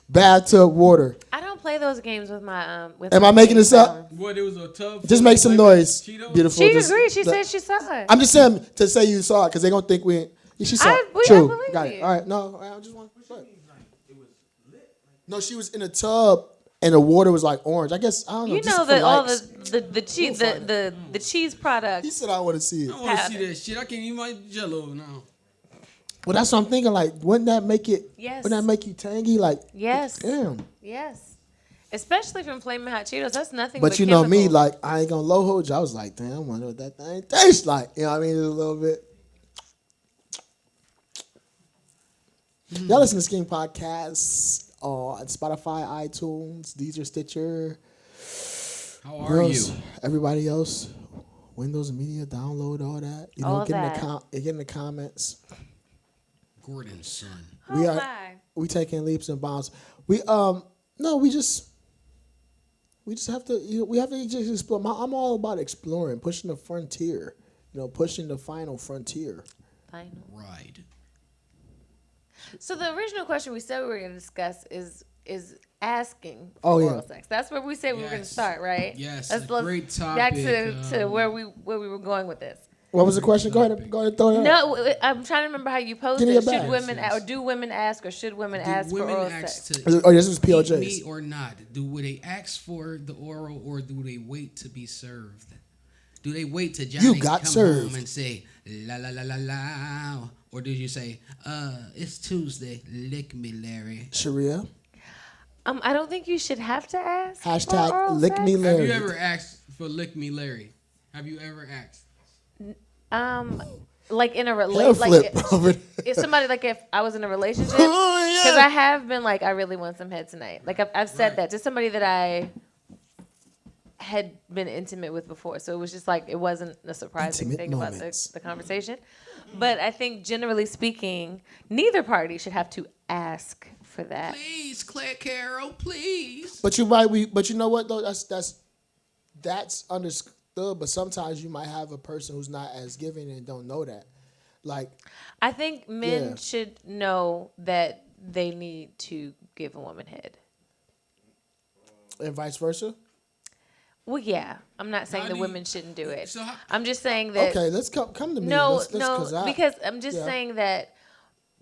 [SPEAKER 1] bathtub water.
[SPEAKER 2] I don't play those games with my with.
[SPEAKER 1] Am
[SPEAKER 2] my
[SPEAKER 1] I making this
[SPEAKER 2] kids,
[SPEAKER 1] up?
[SPEAKER 3] What, it was a tub?
[SPEAKER 1] Just
[SPEAKER 3] full
[SPEAKER 1] make
[SPEAKER 3] of
[SPEAKER 1] some
[SPEAKER 3] flaming
[SPEAKER 1] noise.
[SPEAKER 3] Cheetos?
[SPEAKER 1] Beautiful.
[SPEAKER 2] She
[SPEAKER 1] Just-
[SPEAKER 2] agreed. She said she saw it.
[SPEAKER 1] I'm just saying to say you saw it because they're gonna think we. She saw it.
[SPEAKER 2] I
[SPEAKER 1] True.
[SPEAKER 2] believe
[SPEAKER 1] Got it.
[SPEAKER 2] you.
[SPEAKER 1] All right. No, I just want. No, she was in a tub and the water was like orange. I guess I don't know.
[SPEAKER 2] You
[SPEAKER 1] just
[SPEAKER 2] know
[SPEAKER 1] for
[SPEAKER 2] that all
[SPEAKER 1] likes.
[SPEAKER 2] the cheese
[SPEAKER 1] We'll find
[SPEAKER 2] the cheese products.
[SPEAKER 1] He said I want to see it.
[SPEAKER 3] I want to
[SPEAKER 2] Have
[SPEAKER 3] see
[SPEAKER 2] it.
[SPEAKER 3] that shit. I can't eat my Jello now.
[SPEAKER 1] Well, that's what I'm thinking. Like, wouldn't that make it?
[SPEAKER 2] Yes.
[SPEAKER 1] Wouldn't that make you tangy? Like,
[SPEAKER 2] Yes.
[SPEAKER 1] damn.
[SPEAKER 2] Yes. Especially from Flaming Hot Cheetos. That's nothing
[SPEAKER 1] But
[SPEAKER 2] but
[SPEAKER 1] you know me,
[SPEAKER 2] chemicals.
[SPEAKER 1] like I ain't gonna low hold you. I was like, damn, I wonder what that thing tastes like. You know what I mean? A little bit. Y'all listen to Skin Podcasts on Spotify, iTunes, Deezer, Stitcher.
[SPEAKER 3] How
[SPEAKER 1] Where
[SPEAKER 3] are
[SPEAKER 1] else?
[SPEAKER 3] you?
[SPEAKER 1] Everybody else, Windows Media, download all that. You know,
[SPEAKER 2] All
[SPEAKER 1] get
[SPEAKER 2] that.
[SPEAKER 1] get in the comments.
[SPEAKER 3] Gordon's son.
[SPEAKER 2] Oh,
[SPEAKER 1] we are
[SPEAKER 2] my.
[SPEAKER 1] we taking leaps and bounds. We no, we just have to we have to just explore. I'm all about exploring, pushing the frontier. You know, pushing the final frontier.
[SPEAKER 2] Final.
[SPEAKER 3] Ride.
[SPEAKER 2] So the original question we said we were going to discuss is asking for
[SPEAKER 1] Oh, yeah.
[SPEAKER 2] oral sex. That's where we said we were going to
[SPEAKER 3] Yes.
[SPEAKER 2] start, right?
[SPEAKER 3] Yes,
[SPEAKER 2] Let's
[SPEAKER 3] a great
[SPEAKER 2] back
[SPEAKER 3] topic,
[SPEAKER 2] to where we were going with this.
[SPEAKER 1] What was the question? Go ahead, throw it out.
[SPEAKER 2] No, I'm trying to remember how you posed
[SPEAKER 1] Give me
[SPEAKER 2] it.
[SPEAKER 1] a
[SPEAKER 2] Should
[SPEAKER 1] bag.
[SPEAKER 2] women
[SPEAKER 3] Yes.
[SPEAKER 2] or do women ask or should women
[SPEAKER 3] Do
[SPEAKER 2] ask for
[SPEAKER 3] women
[SPEAKER 2] oral
[SPEAKER 3] ask
[SPEAKER 2] sex?
[SPEAKER 3] to
[SPEAKER 1] Oh, this was
[SPEAKER 3] eat
[SPEAKER 1] POJs.
[SPEAKER 3] meat or not? Do they ask for the oral or do they wait to be served? Do they wait till Johnny
[SPEAKER 1] got
[SPEAKER 3] come
[SPEAKER 1] served.
[SPEAKER 3] home and say la la la la la, or did you say it's Tuesday, lick me, Larry?
[SPEAKER 1] Sharia.
[SPEAKER 2] I don't think you should have to ask. for
[SPEAKER 1] Hashtag
[SPEAKER 2] oral
[SPEAKER 1] lick
[SPEAKER 2] sex.
[SPEAKER 1] me
[SPEAKER 3] Have
[SPEAKER 1] Larry.
[SPEAKER 3] you ever asked for lick me, Larry? Have you ever asked?
[SPEAKER 2] Like in a
[SPEAKER 1] Hair
[SPEAKER 2] relationship,
[SPEAKER 1] flip
[SPEAKER 2] like
[SPEAKER 1] over there.
[SPEAKER 2] if somebody like if I was in a relationship,
[SPEAKER 1] Oh, yeah.
[SPEAKER 2] because I have been like I really want some head tonight. Like I've said
[SPEAKER 3] Right.
[SPEAKER 2] that to somebody that I had been intimate with before, so it was just like it wasn't a surprising
[SPEAKER 1] Intimate
[SPEAKER 2] thing
[SPEAKER 1] moments.
[SPEAKER 2] about the conversation. But I think generally speaking, neither party should have to ask for that.
[SPEAKER 3] Please, Claire Carroll, please.
[SPEAKER 1] But you're right. But you know what though? That's understood. But sometimes you might have a person who's not as giving and don't know that. Like,
[SPEAKER 2] I think men
[SPEAKER 1] Yeah.
[SPEAKER 2] should know that they need to give a woman head.
[SPEAKER 1] and vice versa.
[SPEAKER 2] Well, yeah. I'm not saying
[SPEAKER 3] How
[SPEAKER 2] that
[SPEAKER 3] do you-
[SPEAKER 2] women shouldn't do it.
[SPEAKER 3] So how,
[SPEAKER 2] I'm just saying that.
[SPEAKER 1] Okay, let's come to me.
[SPEAKER 2] No,
[SPEAKER 1] let's,
[SPEAKER 2] no, because I'm just
[SPEAKER 1] yeah.
[SPEAKER 2] saying that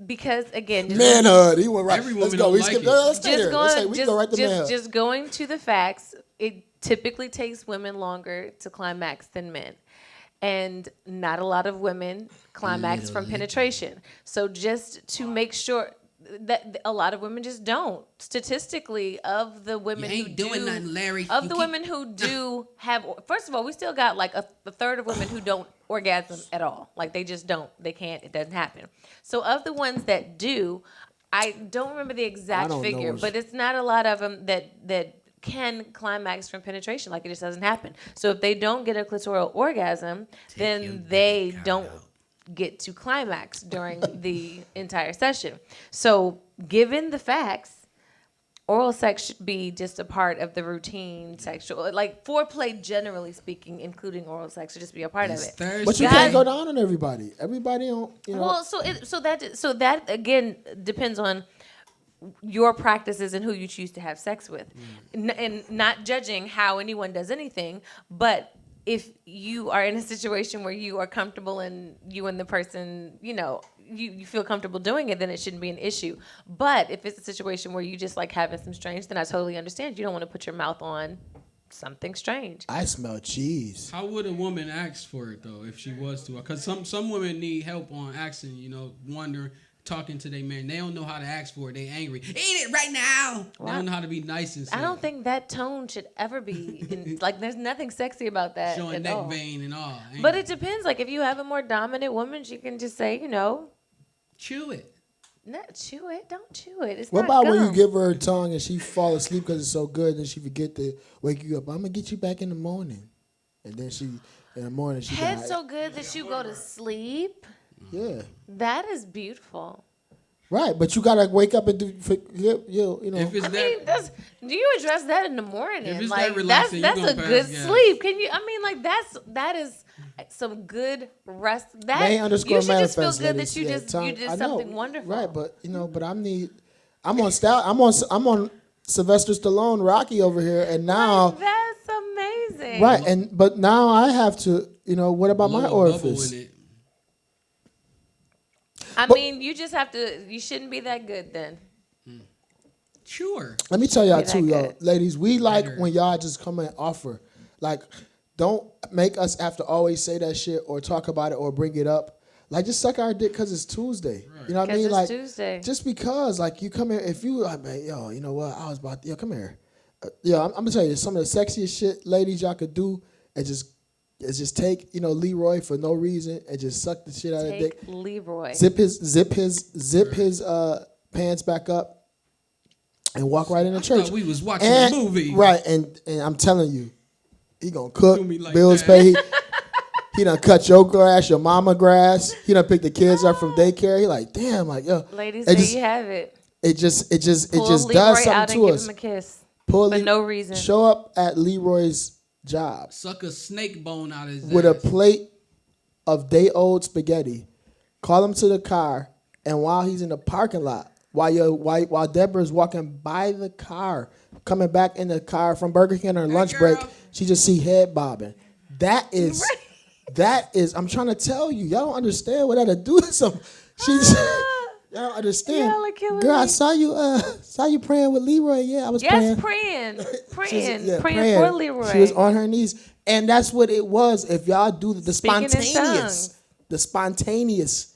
[SPEAKER 2] because again, just
[SPEAKER 1] Manhood. He went right.
[SPEAKER 3] Every
[SPEAKER 1] Let's
[SPEAKER 3] woman
[SPEAKER 1] go.
[SPEAKER 3] don't
[SPEAKER 1] We
[SPEAKER 3] like
[SPEAKER 1] skip.
[SPEAKER 3] it.
[SPEAKER 1] Let's stay
[SPEAKER 2] just
[SPEAKER 1] there. Let's say
[SPEAKER 2] going,
[SPEAKER 1] we
[SPEAKER 2] just,
[SPEAKER 1] go right to manhood.
[SPEAKER 2] just going to the facts, it typically takes women longer to climax than men. And not a lot of women climax from penetration. So just to make sure that a lot of women just don't. Statistically, of the women
[SPEAKER 3] You
[SPEAKER 2] who
[SPEAKER 3] ain't doing
[SPEAKER 2] do,
[SPEAKER 3] nothing, Larry.
[SPEAKER 2] of
[SPEAKER 3] You
[SPEAKER 2] the
[SPEAKER 3] keep-
[SPEAKER 2] women who do have, first of all, we still got like a third of women who don't orgasm at all. Like they just don't. They can't. It doesn't happen. So of the ones that do, I don't remember the exact
[SPEAKER 1] don't know
[SPEAKER 2] figure,
[SPEAKER 1] which-
[SPEAKER 2] but it's not a lot of them that can climax from penetration. Like it just doesn't happen. So if they don't get a clitoral orgasm, then they don't get to climax during the entire session. So given the facts, oral sex should be just a part of the routine sexual, like foreplay generally speaking, including oral sex should just be a part of
[SPEAKER 3] It's
[SPEAKER 2] it.
[SPEAKER 3] Thursday.
[SPEAKER 1] But you
[SPEAKER 2] Guys-
[SPEAKER 1] can't go down on everybody. Everybody don't. You know.
[SPEAKER 2] Well, so that again depends on your practices and who you choose to have sex with, and not judging how anyone does anything, but if you are in a situation where you are comfortable and you and the person, you feel comfortable doing it, then it shouldn't be an issue. But if it's a situation where you just like having some strange, then I totally understand. You don't want to put your mouth on something strange.
[SPEAKER 1] I smell cheese.
[SPEAKER 3] How would a woman ask for it though if she was to? Because some women need help on asking. Wondering, talking to their man. They don't know how to ask for it. They angry. Eat it right now. They don't know how to be nice and.
[SPEAKER 2] I don't think that tone should ever be like. There's nothing sexy about that
[SPEAKER 3] showing
[SPEAKER 2] at
[SPEAKER 3] neck
[SPEAKER 2] all.
[SPEAKER 3] vein and all.
[SPEAKER 2] But it depends. Like if you have a more dominant woman, she can just say,
[SPEAKER 3] chew it.
[SPEAKER 2] not chew it. Don't chew it. It's
[SPEAKER 1] What
[SPEAKER 2] not
[SPEAKER 1] about when you
[SPEAKER 2] gum.
[SPEAKER 1] give her her tongue and she fall asleep because it's so good and she forget to wake you up? I'm gonna get you back in the morning, and then in the morning she
[SPEAKER 2] Head
[SPEAKER 1] got,
[SPEAKER 2] so good that you go to sleep?
[SPEAKER 1] yeah.
[SPEAKER 2] That is beautiful.
[SPEAKER 1] Right, but you gotta wake up and do.
[SPEAKER 3] If it's
[SPEAKER 2] I
[SPEAKER 3] that,
[SPEAKER 2] mean, do you address that in the morning?
[SPEAKER 3] If it's
[SPEAKER 2] like
[SPEAKER 3] that relaxing,
[SPEAKER 2] that's
[SPEAKER 3] you
[SPEAKER 2] a
[SPEAKER 3] gonna
[SPEAKER 2] good
[SPEAKER 3] pass gas.
[SPEAKER 2] sleep. Can you? I mean, like that is some good rest. That
[SPEAKER 1] May
[SPEAKER 2] you should just feel
[SPEAKER 1] manifest,
[SPEAKER 2] good
[SPEAKER 1] ladies.
[SPEAKER 2] that you
[SPEAKER 1] Yeah,
[SPEAKER 2] just
[SPEAKER 1] tongue-
[SPEAKER 2] you did
[SPEAKER 1] I know,
[SPEAKER 2] something wonderful.
[SPEAKER 1] Right, but I'm on style. I'm on Sylvester Stallone, Rocky over here, and now
[SPEAKER 2] That's amazing.
[SPEAKER 1] right, but now I have to. What about my
[SPEAKER 3] blow a bubble
[SPEAKER 1] orifice?
[SPEAKER 3] in it.
[SPEAKER 2] I mean, you just have to. You shouldn't be that good then.
[SPEAKER 3] Sure.
[SPEAKER 1] Let me tell y'all
[SPEAKER 2] Be that
[SPEAKER 1] too, y'all,
[SPEAKER 2] good.
[SPEAKER 1] ladies. We like
[SPEAKER 3] Better.
[SPEAKER 1] when y'all just come and offer. Like, don't make us have to always say that shit or talk about it or bring it up. Like, just suck our dick because it's Tuesday.
[SPEAKER 3] Right.
[SPEAKER 1] You know what I
[SPEAKER 2] 'Cause
[SPEAKER 1] mean?
[SPEAKER 2] it's
[SPEAKER 1] Like,
[SPEAKER 2] Tuesday.
[SPEAKER 1] just because, like, you come here, if you like, man, yo, you know what? I was about, come here. I'm gonna tell you some of the sexiest shit, ladies, y'all could do, and just take, Leroy for no reason and just suck the shit out of the dick.
[SPEAKER 2] Take Leroy.
[SPEAKER 1] Zip his pants back up and walk right into church.
[SPEAKER 3] thought we was watching
[SPEAKER 1] and,
[SPEAKER 3] a movie.
[SPEAKER 1] Right, and I'm telling you, he gonna cook,
[SPEAKER 3] Do me like
[SPEAKER 1] bills
[SPEAKER 3] that.
[SPEAKER 1] paid. He done cut your grass, your mama grass. He done picked the kids up from daycare. He like, damn, like, yo.
[SPEAKER 2] Ladies,
[SPEAKER 1] it
[SPEAKER 2] there
[SPEAKER 1] just,
[SPEAKER 2] you have it.
[SPEAKER 1] it just
[SPEAKER 2] Pull
[SPEAKER 1] does
[SPEAKER 2] Leroy out
[SPEAKER 1] something
[SPEAKER 2] and
[SPEAKER 1] to
[SPEAKER 2] give
[SPEAKER 1] us.
[SPEAKER 2] him a kiss.
[SPEAKER 1] Pull
[SPEAKER 2] for
[SPEAKER 1] Le-
[SPEAKER 2] no reason.
[SPEAKER 1] Show up at Leroy's job
[SPEAKER 3] Suck a snake bone out his
[SPEAKER 1] with a
[SPEAKER 3] ass.
[SPEAKER 1] plate of day-old spaghetti. Call him to the car, and while he's in the parking lot, while Deborah's walking by the car, coming back in the car from Burger King on her lunch break,
[SPEAKER 3] girl.
[SPEAKER 1] she just see head bobbing. That is, I'm trying to tell you, y'all don't understand what that'll do to some. She's, y'all don't understand.
[SPEAKER 2] Y'all are killing
[SPEAKER 1] Girl, I
[SPEAKER 2] me.
[SPEAKER 1] saw you praying with Leroy. Yeah, I was
[SPEAKER 2] Yes,
[SPEAKER 1] praying.
[SPEAKER 2] praying for Leroy.
[SPEAKER 1] She was on her knees, and that's what it was. If y'all do the
[SPEAKER 2] Speaking in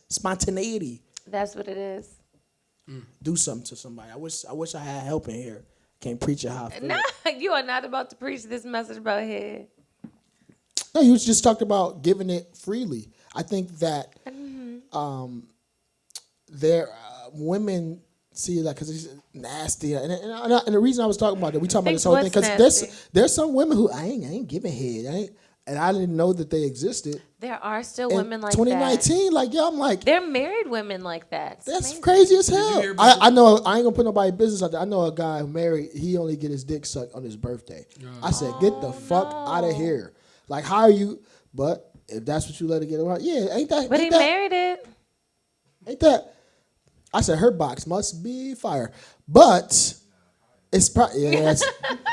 [SPEAKER 1] spontaneity,
[SPEAKER 2] That's what it is.
[SPEAKER 1] do something to somebody. I wish I had help in here. Can't preach it how I feel.
[SPEAKER 2] No, you are not about to preach this message about head.
[SPEAKER 1] No, you just talked about giving it freely. I think that there women see it like because it's nasty, and the reason I was talking about it, we talking about
[SPEAKER 2] Think
[SPEAKER 1] this whole thing
[SPEAKER 2] what's
[SPEAKER 1] because
[SPEAKER 2] nasty?
[SPEAKER 1] there's some women who I ain't giving head, and I didn't know that they existed.
[SPEAKER 2] There are still
[SPEAKER 1] In
[SPEAKER 2] women like
[SPEAKER 1] 2019, like yo, I'm like,
[SPEAKER 2] that. They're married women like that. It's
[SPEAKER 1] that's
[SPEAKER 2] amazing.
[SPEAKER 1] crazy as
[SPEAKER 3] you
[SPEAKER 1] hell.
[SPEAKER 3] hear about
[SPEAKER 1] I know I ain't gonna put nobody business out there. I know a guy who married. He only get his dick sucked on his birthday. I said, get the fuck out of here. Like, how are you? But if that's what you let it get around, yeah, ain't that?
[SPEAKER 2] But
[SPEAKER 1] ain't
[SPEAKER 2] he
[SPEAKER 1] that,
[SPEAKER 2] married it.
[SPEAKER 1] Ain't that? I said her box must be fire, but It's probably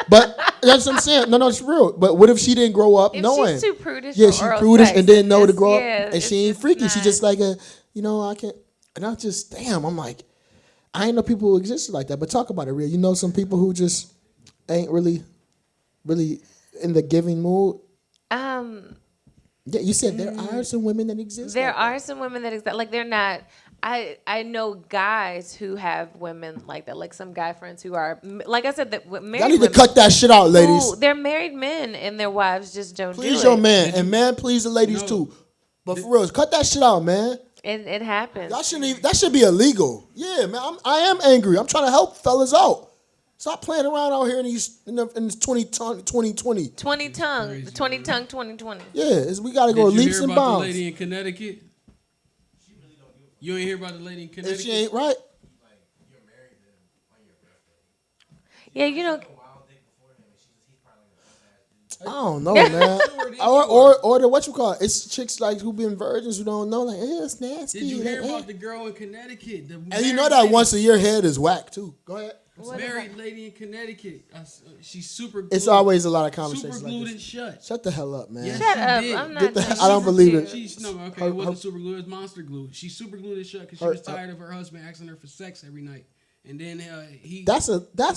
[SPEAKER 1] but that's what I'm saying. No, it's real. But what if she didn't grow up
[SPEAKER 2] If
[SPEAKER 1] knowing?
[SPEAKER 2] she's too prudish,
[SPEAKER 1] Yeah,
[SPEAKER 2] for
[SPEAKER 1] she's
[SPEAKER 2] oral
[SPEAKER 1] prudish
[SPEAKER 2] sex,
[SPEAKER 1] and didn't know to
[SPEAKER 2] it's-
[SPEAKER 1] grow
[SPEAKER 2] yeah,
[SPEAKER 1] up, and
[SPEAKER 2] it's
[SPEAKER 1] she ain't
[SPEAKER 2] just
[SPEAKER 1] freaky. She
[SPEAKER 2] not-
[SPEAKER 1] just like I can't. And I just damn. I'm like, I ain't know people who existed like that. But talk about it, real. You know, some people who just ain't really in the giving mood. Yeah, you said there are some women that exist.
[SPEAKER 2] There
[SPEAKER 1] like
[SPEAKER 2] are
[SPEAKER 1] that.
[SPEAKER 2] some women that exist. Like they're not. I know guys who have women like that. Like some guy friends who are like I said that married.
[SPEAKER 1] Y'all need to
[SPEAKER 2] women
[SPEAKER 1] cut that shit out, ladies.
[SPEAKER 2] who- they're married men and their wives just don't
[SPEAKER 1] Please
[SPEAKER 2] do
[SPEAKER 1] your
[SPEAKER 2] it.
[SPEAKER 1] man, and man, please the ladies
[SPEAKER 3] No.
[SPEAKER 1] too. But for real, cut that shit out, man.
[SPEAKER 2] And it happens.
[SPEAKER 1] Y'all shouldn't even, that should be illegal. Yeah, man, I am angry. I'm trying to help fellas out. Stop playing around out here in these in this 2020.
[SPEAKER 2] 20 tongue,
[SPEAKER 3] crazy,
[SPEAKER 2] the 20 tongue, 2020.
[SPEAKER 1] Yeah, we got to go
[SPEAKER 3] Did you
[SPEAKER 1] leaps
[SPEAKER 3] hear
[SPEAKER 1] and
[SPEAKER 3] about the
[SPEAKER 1] bounds.
[SPEAKER 3] lady in Connecticut? You ain't hear about the lady in
[SPEAKER 1] If
[SPEAKER 3] Connecticut?
[SPEAKER 1] she ain't right,
[SPEAKER 2] Yeah, you know,
[SPEAKER 1] I don't know, man. or the what you call it? It's chicks like who been virgins who don't know, like, it's nasty.
[SPEAKER 3] Did you hear
[SPEAKER 1] like,
[SPEAKER 3] about the girl in Connecticut? The
[SPEAKER 1] And you know
[SPEAKER 3] married
[SPEAKER 1] that
[SPEAKER 3] lady-
[SPEAKER 1] once a year head is whack too. Go ahead.
[SPEAKER 3] married lady in Connecticut. She's super glued.
[SPEAKER 1] It's always a lot of
[SPEAKER 3] super
[SPEAKER 1] conversations like
[SPEAKER 3] glued
[SPEAKER 1] this.
[SPEAKER 3] and shut.
[SPEAKER 1] Shut the hell up, man.
[SPEAKER 3] Yes,
[SPEAKER 2] shut
[SPEAKER 3] she
[SPEAKER 2] up.
[SPEAKER 3] did.
[SPEAKER 2] I'm not.
[SPEAKER 1] Get the-
[SPEAKER 2] saying
[SPEAKER 1] I don't
[SPEAKER 2] she's
[SPEAKER 1] believe
[SPEAKER 2] cute.
[SPEAKER 1] it.
[SPEAKER 3] She's no okay.
[SPEAKER 1] Her-
[SPEAKER 3] It wasn't
[SPEAKER 1] her-
[SPEAKER 3] super glue. It was monster glue. She's super glued and shut because she
[SPEAKER 1] Her-
[SPEAKER 3] was tired of her husband asking her for sex every night. And then he
[SPEAKER 1] That's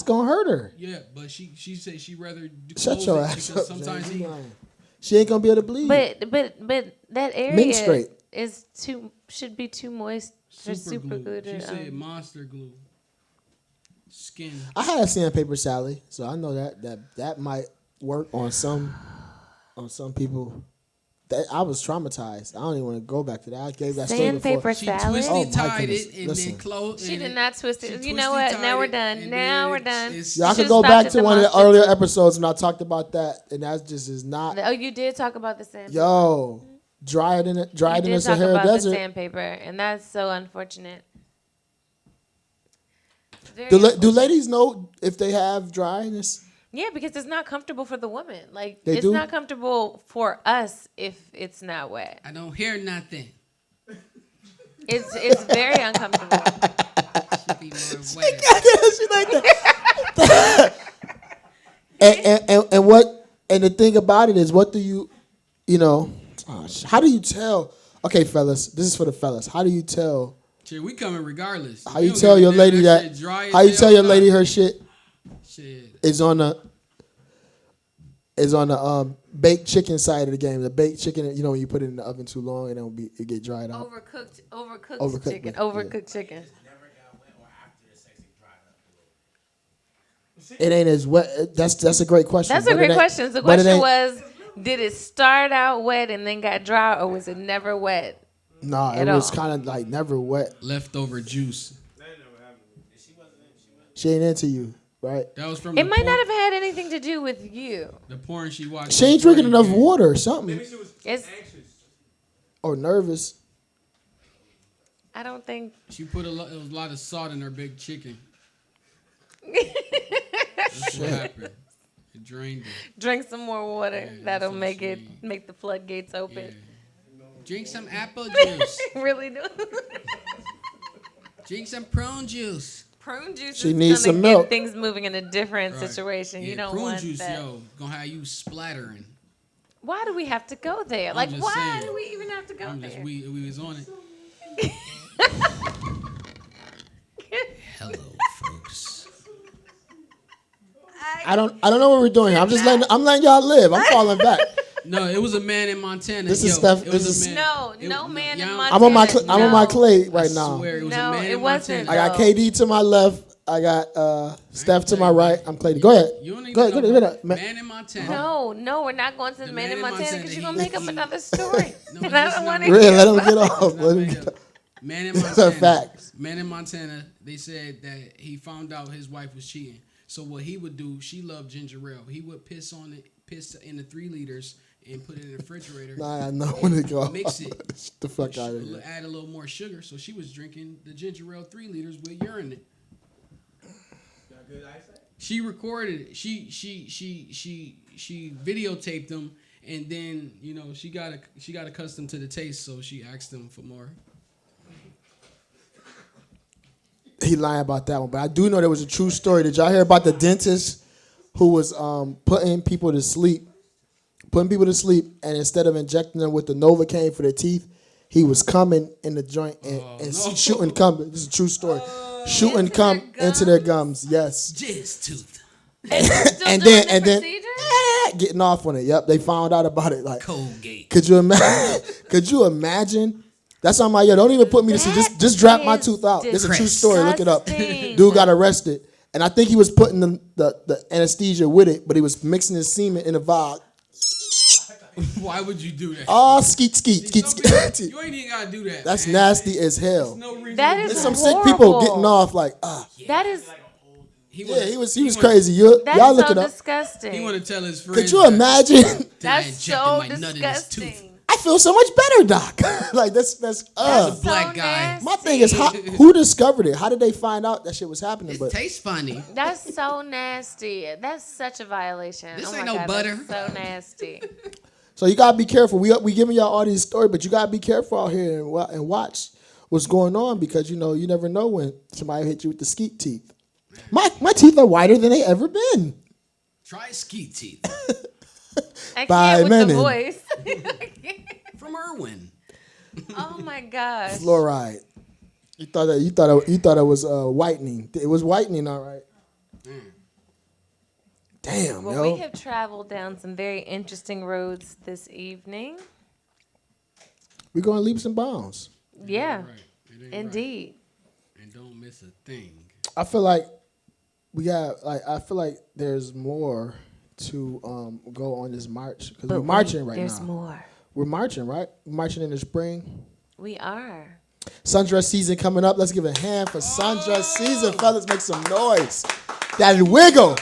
[SPEAKER 1] gonna hurt her.
[SPEAKER 3] yeah, but she said she rather
[SPEAKER 1] Shut
[SPEAKER 3] close
[SPEAKER 1] your
[SPEAKER 3] it
[SPEAKER 1] ass
[SPEAKER 3] because
[SPEAKER 1] up.
[SPEAKER 3] sometimes
[SPEAKER 1] James.
[SPEAKER 3] he
[SPEAKER 1] You lying. She ain't gonna be able to bleed.
[SPEAKER 2] But that
[SPEAKER 1] Mint straight.
[SPEAKER 2] area is should be too moist for super glue
[SPEAKER 3] She
[SPEAKER 2] to.
[SPEAKER 3] said monster glue. Skin.
[SPEAKER 1] I had sandpaper Sally, so I know that might work on some people. That I was traumatized. I don't even want to go back to that. I gave that story before.
[SPEAKER 2] Sandpaper
[SPEAKER 3] She
[SPEAKER 2] salad.
[SPEAKER 3] twisted,
[SPEAKER 1] Oh, my
[SPEAKER 3] tied
[SPEAKER 1] goodness.
[SPEAKER 3] it, and
[SPEAKER 1] Listen.
[SPEAKER 3] then closed.
[SPEAKER 2] She
[SPEAKER 3] and
[SPEAKER 2] did
[SPEAKER 3] it-
[SPEAKER 2] not twist
[SPEAKER 3] she
[SPEAKER 2] it. You know what?
[SPEAKER 3] twisted,
[SPEAKER 2] Now
[SPEAKER 3] tied
[SPEAKER 2] we're
[SPEAKER 3] it,
[SPEAKER 2] done.
[SPEAKER 3] and
[SPEAKER 2] Now
[SPEAKER 3] then
[SPEAKER 2] we're done.
[SPEAKER 3] it's-
[SPEAKER 1] Y'all
[SPEAKER 2] You
[SPEAKER 1] can
[SPEAKER 2] should've
[SPEAKER 1] go
[SPEAKER 2] stopped
[SPEAKER 1] back
[SPEAKER 2] at
[SPEAKER 1] to
[SPEAKER 2] the
[SPEAKER 1] one of the
[SPEAKER 2] monster
[SPEAKER 1] earlier
[SPEAKER 2] glue.
[SPEAKER 1] episodes when I talked about that, and that just is not.
[SPEAKER 2] Oh, you did talk about the sandpaper.
[SPEAKER 1] Yo, drier than
[SPEAKER 2] you
[SPEAKER 1] the
[SPEAKER 2] did talk
[SPEAKER 1] Sahara
[SPEAKER 2] about the
[SPEAKER 1] Desert.
[SPEAKER 2] sandpaper, and that's so unfortunate. Very
[SPEAKER 1] Do
[SPEAKER 2] unfortunate.
[SPEAKER 1] ladies know if they have dryness?
[SPEAKER 2] Yeah, because it's not comfortable for the woman. Like
[SPEAKER 1] They
[SPEAKER 2] it's
[SPEAKER 1] do?
[SPEAKER 2] not comfortable for us if it's not wet.
[SPEAKER 3] I don't hear nothing.
[SPEAKER 2] It's very uncomfortable.
[SPEAKER 3] Should be more wetter.
[SPEAKER 1] She like that. and what? And the thing about it is, what do you know? How do you tell? Okay, fellas, this is for the fellas. How do you tell?
[SPEAKER 3] Shit, we coming regardless.
[SPEAKER 1] How
[SPEAKER 3] We
[SPEAKER 1] you
[SPEAKER 3] don't
[SPEAKER 1] tell
[SPEAKER 3] give a
[SPEAKER 1] your
[SPEAKER 3] damn
[SPEAKER 1] lady that?
[SPEAKER 3] shit dry as
[SPEAKER 1] How you
[SPEAKER 3] hell
[SPEAKER 1] tell
[SPEAKER 3] or
[SPEAKER 1] your
[SPEAKER 3] not.
[SPEAKER 1] lady her shit
[SPEAKER 3] Shit.
[SPEAKER 1] is on the baked chicken side of the game? The baked chicken, you know, when you put it in the oven too long, and it get dried out.
[SPEAKER 2] Overcooked chicken.
[SPEAKER 1] yeah.
[SPEAKER 2] Overcooked chicken.
[SPEAKER 1] It ain't as wet. That's a great question.
[SPEAKER 2] That's a
[SPEAKER 1] but it
[SPEAKER 2] great
[SPEAKER 1] ain't-
[SPEAKER 2] question. The
[SPEAKER 1] but it
[SPEAKER 2] question
[SPEAKER 1] ain't-
[SPEAKER 2] was, did it start out wet and then got dry, or was it never wet?
[SPEAKER 1] Nah, it
[SPEAKER 2] at
[SPEAKER 1] was
[SPEAKER 2] all?
[SPEAKER 1] kind of like never wet.
[SPEAKER 3] Leftover juice.
[SPEAKER 4] That never happened to me.
[SPEAKER 1] She ain't into you, right?
[SPEAKER 3] That was from
[SPEAKER 2] It
[SPEAKER 3] the
[SPEAKER 2] might
[SPEAKER 3] porn,
[SPEAKER 2] not have had anything to do with you.
[SPEAKER 3] the porn she watched.
[SPEAKER 1] She ain't
[SPEAKER 3] before
[SPEAKER 1] drinking
[SPEAKER 3] you
[SPEAKER 1] enough
[SPEAKER 3] came.
[SPEAKER 1] water or something,
[SPEAKER 4] Maybe she was
[SPEAKER 2] It's-
[SPEAKER 4] anxious.
[SPEAKER 1] or nervous.
[SPEAKER 2] I don't think.
[SPEAKER 3] She put a lot of salt in her big chicken. That's what happened. It drained it.
[SPEAKER 2] Drink some more water.
[SPEAKER 3] Yeah,
[SPEAKER 2] That'll
[SPEAKER 3] that's
[SPEAKER 2] make
[SPEAKER 3] what
[SPEAKER 2] it
[SPEAKER 3] she-
[SPEAKER 2] make the floodgates
[SPEAKER 3] Yeah.
[SPEAKER 2] open.
[SPEAKER 3] Drink some apple juice.
[SPEAKER 2] Really do.
[SPEAKER 3] Drink some prune juice.
[SPEAKER 2] Prune juice
[SPEAKER 1] She
[SPEAKER 2] is
[SPEAKER 1] needs
[SPEAKER 2] gonna
[SPEAKER 1] some
[SPEAKER 2] get
[SPEAKER 1] milk.
[SPEAKER 2] things moving in a different
[SPEAKER 3] Right.
[SPEAKER 2] situation.
[SPEAKER 3] Yeah,
[SPEAKER 2] You don't
[SPEAKER 3] prune
[SPEAKER 2] want
[SPEAKER 3] juice,
[SPEAKER 2] that.
[SPEAKER 3] yo, gonna have you splattering.
[SPEAKER 2] Why do we have to go there?
[SPEAKER 3] I'm
[SPEAKER 2] Like,
[SPEAKER 3] just
[SPEAKER 2] why
[SPEAKER 3] saying.
[SPEAKER 2] do we even have to go
[SPEAKER 3] I'm just
[SPEAKER 2] there?
[SPEAKER 3] we was on it. Hello, folks.
[SPEAKER 1] I don't know what we're doing here. I'm letting y'all live. I'm falling back.
[SPEAKER 3] No, it was a man in Montana.
[SPEAKER 1] This is
[SPEAKER 3] yo,
[SPEAKER 1] Steph-
[SPEAKER 3] it was
[SPEAKER 1] this
[SPEAKER 3] a
[SPEAKER 1] is-
[SPEAKER 3] man.
[SPEAKER 2] No man in
[SPEAKER 3] y'all-
[SPEAKER 2] Montana.
[SPEAKER 1] I'm on my
[SPEAKER 2] No.
[SPEAKER 1] clay right
[SPEAKER 3] I
[SPEAKER 1] now.
[SPEAKER 3] swear it was
[SPEAKER 2] No,
[SPEAKER 3] a man
[SPEAKER 2] it
[SPEAKER 3] in
[SPEAKER 2] wasn't.
[SPEAKER 3] Montana.
[SPEAKER 1] I got KD to my left. I got Steph to my right. I'm Clay. Go ahead.
[SPEAKER 3] You don't even
[SPEAKER 1] Go ahead.
[SPEAKER 3] know
[SPEAKER 1] Go ahead.
[SPEAKER 3] man in Montana.
[SPEAKER 2] No, we're not going to the man in Montana because you're gonna make up
[SPEAKER 3] he-
[SPEAKER 2] another story.
[SPEAKER 3] No,
[SPEAKER 2] and
[SPEAKER 3] this
[SPEAKER 2] I
[SPEAKER 3] is
[SPEAKER 2] don't
[SPEAKER 3] not
[SPEAKER 2] want
[SPEAKER 3] me.
[SPEAKER 2] to.
[SPEAKER 1] Really, let him get off.
[SPEAKER 3] Not
[SPEAKER 1] Let him
[SPEAKER 3] made
[SPEAKER 1] get
[SPEAKER 3] up.
[SPEAKER 1] off.
[SPEAKER 3] Man in
[SPEAKER 1] These are
[SPEAKER 3] Montana.
[SPEAKER 1] facts.
[SPEAKER 3] Man in Montana. They said that he found out his wife was cheating. So what he would do, she loved ginger ale. He would piss in the 3 liters and put it in the refrigerator.
[SPEAKER 1] Nah, I know when to go.
[SPEAKER 3] Mix it.
[SPEAKER 1] Get the fuck out of here.
[SPEAKER 3] Add a little more sugar. So she was drinking the ginger ale 3 liters with urine in it.
[SPEAKER 4] Got good eyesight?
[SPEAKER 3] She recorded it. She videotaped them, and then she got accustomed to the taste, so she asked him for more.
[SPEAKER 1] He lying about that one, but I do know there was a true story. Did y'all hear about the dentist who was putting people to sleep, and instead of injecting them with the Novocaine for their teeth, he was coming in the joint and shooting cum. This is a true story. Shooting
[SPEAKER 2] Into
[SPEAKER 1] cum
[SPEAKER 2] their
[SPEAKER 1] into their gums. Yes.
[SPEAKER 3] Jizz tooth.
[SPEAKER 2] And
[SPEAKER 1] then
[SPEAKER 2] procedure?
[SPEAKER 1] getting off on it. Yep, they found out about it. Like,
[SPEAKER 3] Colgate.
[SPEAKER 1] could you imagine? Could you imagine? That's on my don't even put me to sleep. Just drop my tooth out. This is a true story. Look it up.
[SPEAKER 2] disgusting.
[SPEAKER 1] Dude got arrested, and I think he was putting the anesthesia with it, but he was mixing his semen in a vial.
[SPEAKER 3] Why would you do that?
[SPEAKER 1] Oh, skeet.
[SPEAKER 3] You ain't even gotta do that.
[SPEAKER 1] That's
[SPEAKER 3] man.
[SPEAKER 1] nasty as hell.
[SPEAKER 3] No reason.
[SPEAKER 2] That
[SPEAKER 3] to do
[SPEAKER 2] is
[SPEAKER 1] There's
[SPEAKER 3] that.
[SPEAKER 1] some sick people
[SPEAKER 2] horrible.
[SPEAKER 1] getting off like,
[SPEAKER 2] That is
[SPEAKER 3] He
[SPEAKER 1] he was crazy. Y'all
[SPEAKER 2] that's
[SPEAKER 1] look
[SPEAKER 2] so
[SPEAKER 1] it up.
[SPEAKER 2] disgusting.
[SPEAKER 3] He want to tell his friends.
[SPEAKER 1] Could you imagine?
[SPEAKER 3] that I
[SPEAKER 2] That's
[SPEAKER 3] injected
[SPEAKER 2] so
[SPEAKER 3] my nut in his tooth.
[SPEAKER 2] disgusting.
[SPEAKER 1] I feel so much better, doc. Like that's
[SPEAKER 3] That's a black
[SPEAKER 2] so
[SPEAKER 3] guy.
[SPEAKER 2] nasty.
[SPEAKER 1] my thing is who discovered it? How did they find out that shit was happening?
[SPEAKER 3] It
[SPEAKER 1] But
[SPEAKER 3] tastes funny.
[SPEAKER 2] That's so nasty. That's such a violation.
[SPEAKER 3] This
[SPEAKER 2] oh
[SPEAKER 3] ain't
[SPEAKER 2] my
[SPEAKER 3] no
[SPEAKER 2] God,
[SPEAKER 3] butter.
[SPEAKER 2] That's so nasty.
[SPEAKER 1] so you gotta be careful. We giving y'all all these stories, but you gotta be careful out here and watch what's going on because you never know when somebody hit you with the skeet teeth. My teeth are whiter than they ever been.
[SPEAKER 3] Try ski teeth
[SPEAKER 2] I
[SPEAKER 1] By
[SPEAKER 2] can't with
[SPEAKER 1] Menon.
[SPEAKER 2] the voice. I can't.
[SPEAKER 3] from Irwin.
[SPEAKER 2] Oh my gosh.
[SPEAKER 1] Fluoride. You thought it was whitening. It was whitening, all right. Damn,
[SPEAKER 2] Well,
[SPEAKER 1] yo.
[SPEAKER 2] we have traveled down some very interesting roads this evening.
[SPEAKER 1] We're going leaps and bounds.
[SPEAKER 2] Yeah,
[SPEAKER 3] Right. It ain't
[SPEAKER 2] indeed.
[SPEAKER 3] right. And don't miss a thing.
[SPEAKER 1] I feel like I feel like there's more to go on this march because we're marching right
[SPEAKER 2] There's
[SPEAKER 1] now.
[SPEAKER 2] more.
[SPEAKER 1] We're marching, right? We're marching in the spring.
[SPEAKER 2] We are.
[SPEAKER 1] Sundress season coming up. Let's give a hand for sundress season, fellas. Make some noise. That wiggle.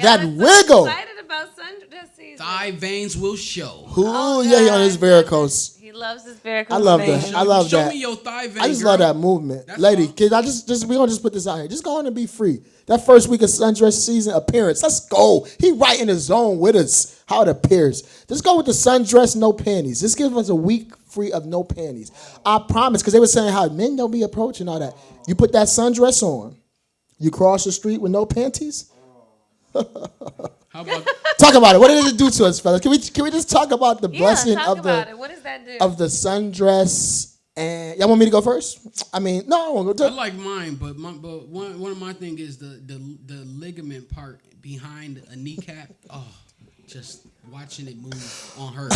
[SPEAKER 1] That
[SPEAKER 2] I'm
[SPEAKER 1] wiggle.
[SPEAKER 2] So excited about sundress season.
[SPEAKER 3] Thigh veins will show.
[SPEAKER 1] Ooh, yeah, he on his varicose.
[SPEAKER 2] He loves his varicose
[SPEAKER 1] I love
[SPEAKER 2] veins.
[SPEAKER 1] that. I love
[SPEAKER 3] Show
[SPEAKER 1] that.
[SPEAKER 3] me your thigh vein.
[SPEAKER 1] I just
[SPEAKER 3] girl.
[SPEAKER 1] love that movement.
[SPEAKER 3] That's
[SPEAKER 1] Lady,
[SPEAKER 3] all.
[SPEAKER 1] kids, we gonna just put this out here. Just go on and be free. That first week of sundress season appearance. Let's go. He right in the zone with us. How it appears. Just go with the sundress, no panties. Just give us a week free of no panties. I promise, because they were saying how men don't be approaching all that. You put that sundress on. You cross the street with no panties.
[SPEAKER 3] How about
[SPEAKER 1] Talk about it. What did it do to us, fellas? Can we just talk about the blessing
[SPEAKER 2] talk
[SPEAKER 1] of
[SPEAKER 2] about
[SPEAKER 1] the
[SPEAKER 2] it. What does that do?
[SPEAKER 1] of the sundress? And y'all want me to go first? I mean, no, I won't go.
[SPEAKER 3] I like mine, but one of my thing is the ligament part behind a kneecap. Oh, just watching it move on her.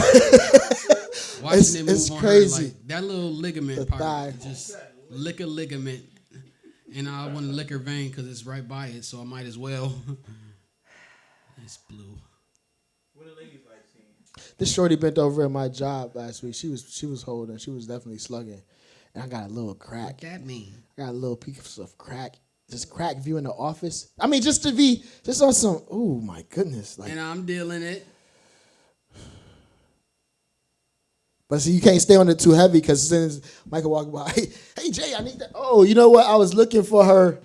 [SPEAKER 3] Watching it move
[SPEAKER 1] it's
[SPEAKER 3] on
[SPEAKER 1] crazy.
[SPEAKER 3] her, like that little ligament
[SPEAKER 1] The
[SPEAKER 3] part.
[SPEAKER 1] thigh.
[SPEAKER 3] Just lick a ligament, and I want to lick her vein because it's right by it, so I might as well. It's blue.
[SPEAKER 4] What the ladies like seeing?
[SPEAKER 1] This shorty bent over at my job last week. She was holding. She was definitely slugging, and I got a little
[SPEAKER 3] What
[SPEAKER 1] crack.
[SPEAKER 3] that mean?
[SPEAKER 1] I got a little piece of crack. Just crack view in the office. I mean, just to be just on some. Oh my goodness! Like,
[SPEAKER 3] And I'm dealing it.
[SPEAKER 1] but see, you can't stay on it too heavy because as soon as Michael walk by, hey Jay, I need that. Oh, you know what? I was looking for her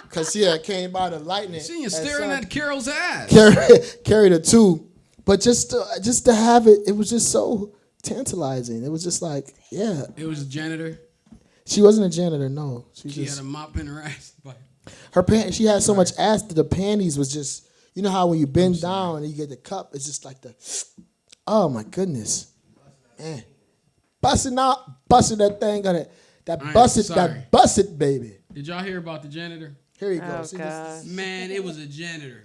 [SPEAKER 1] because she had came by the lightning.
[SPEAKER 3] See you
[SPEAKER 1] and
[SPEAKER 3] staring
[SPEAKER 1] son
[SPEAKER 3] at Carol's ass.
[SPEAKER 1] carried a tube, but just to have it, it was just so tantalizing. It was just like, yeah,
[SPEAKER 3] It was a janitor.
[SPEAKER 1] she wasn't a janitor. No,
[SPEAKER 3] She
[SPEAKER 1] just
[SPEAKER 3] had a mop in her ass. But
[SPEAKER 1] her pants. She had so much ass that the panties was just. You know how when you bend down and you get the cup, it's just like the. Oh my goodness, man, busting that thing on it. That
[SPEAKER 3] I am
[SPEAKER 1] busted,
[SPEAKER 3] sorry.
[SPEAKER 1] that busted baby.
[SPEAKER 3] did y'all hear about the janitor?
[SPEAKER 1] Here you go.
[SPEAKER 2] Oh,
[SPEAKER 1] See,
[SPEAKER 2] God.
[SPEAKER 3] Man, it was a janitor.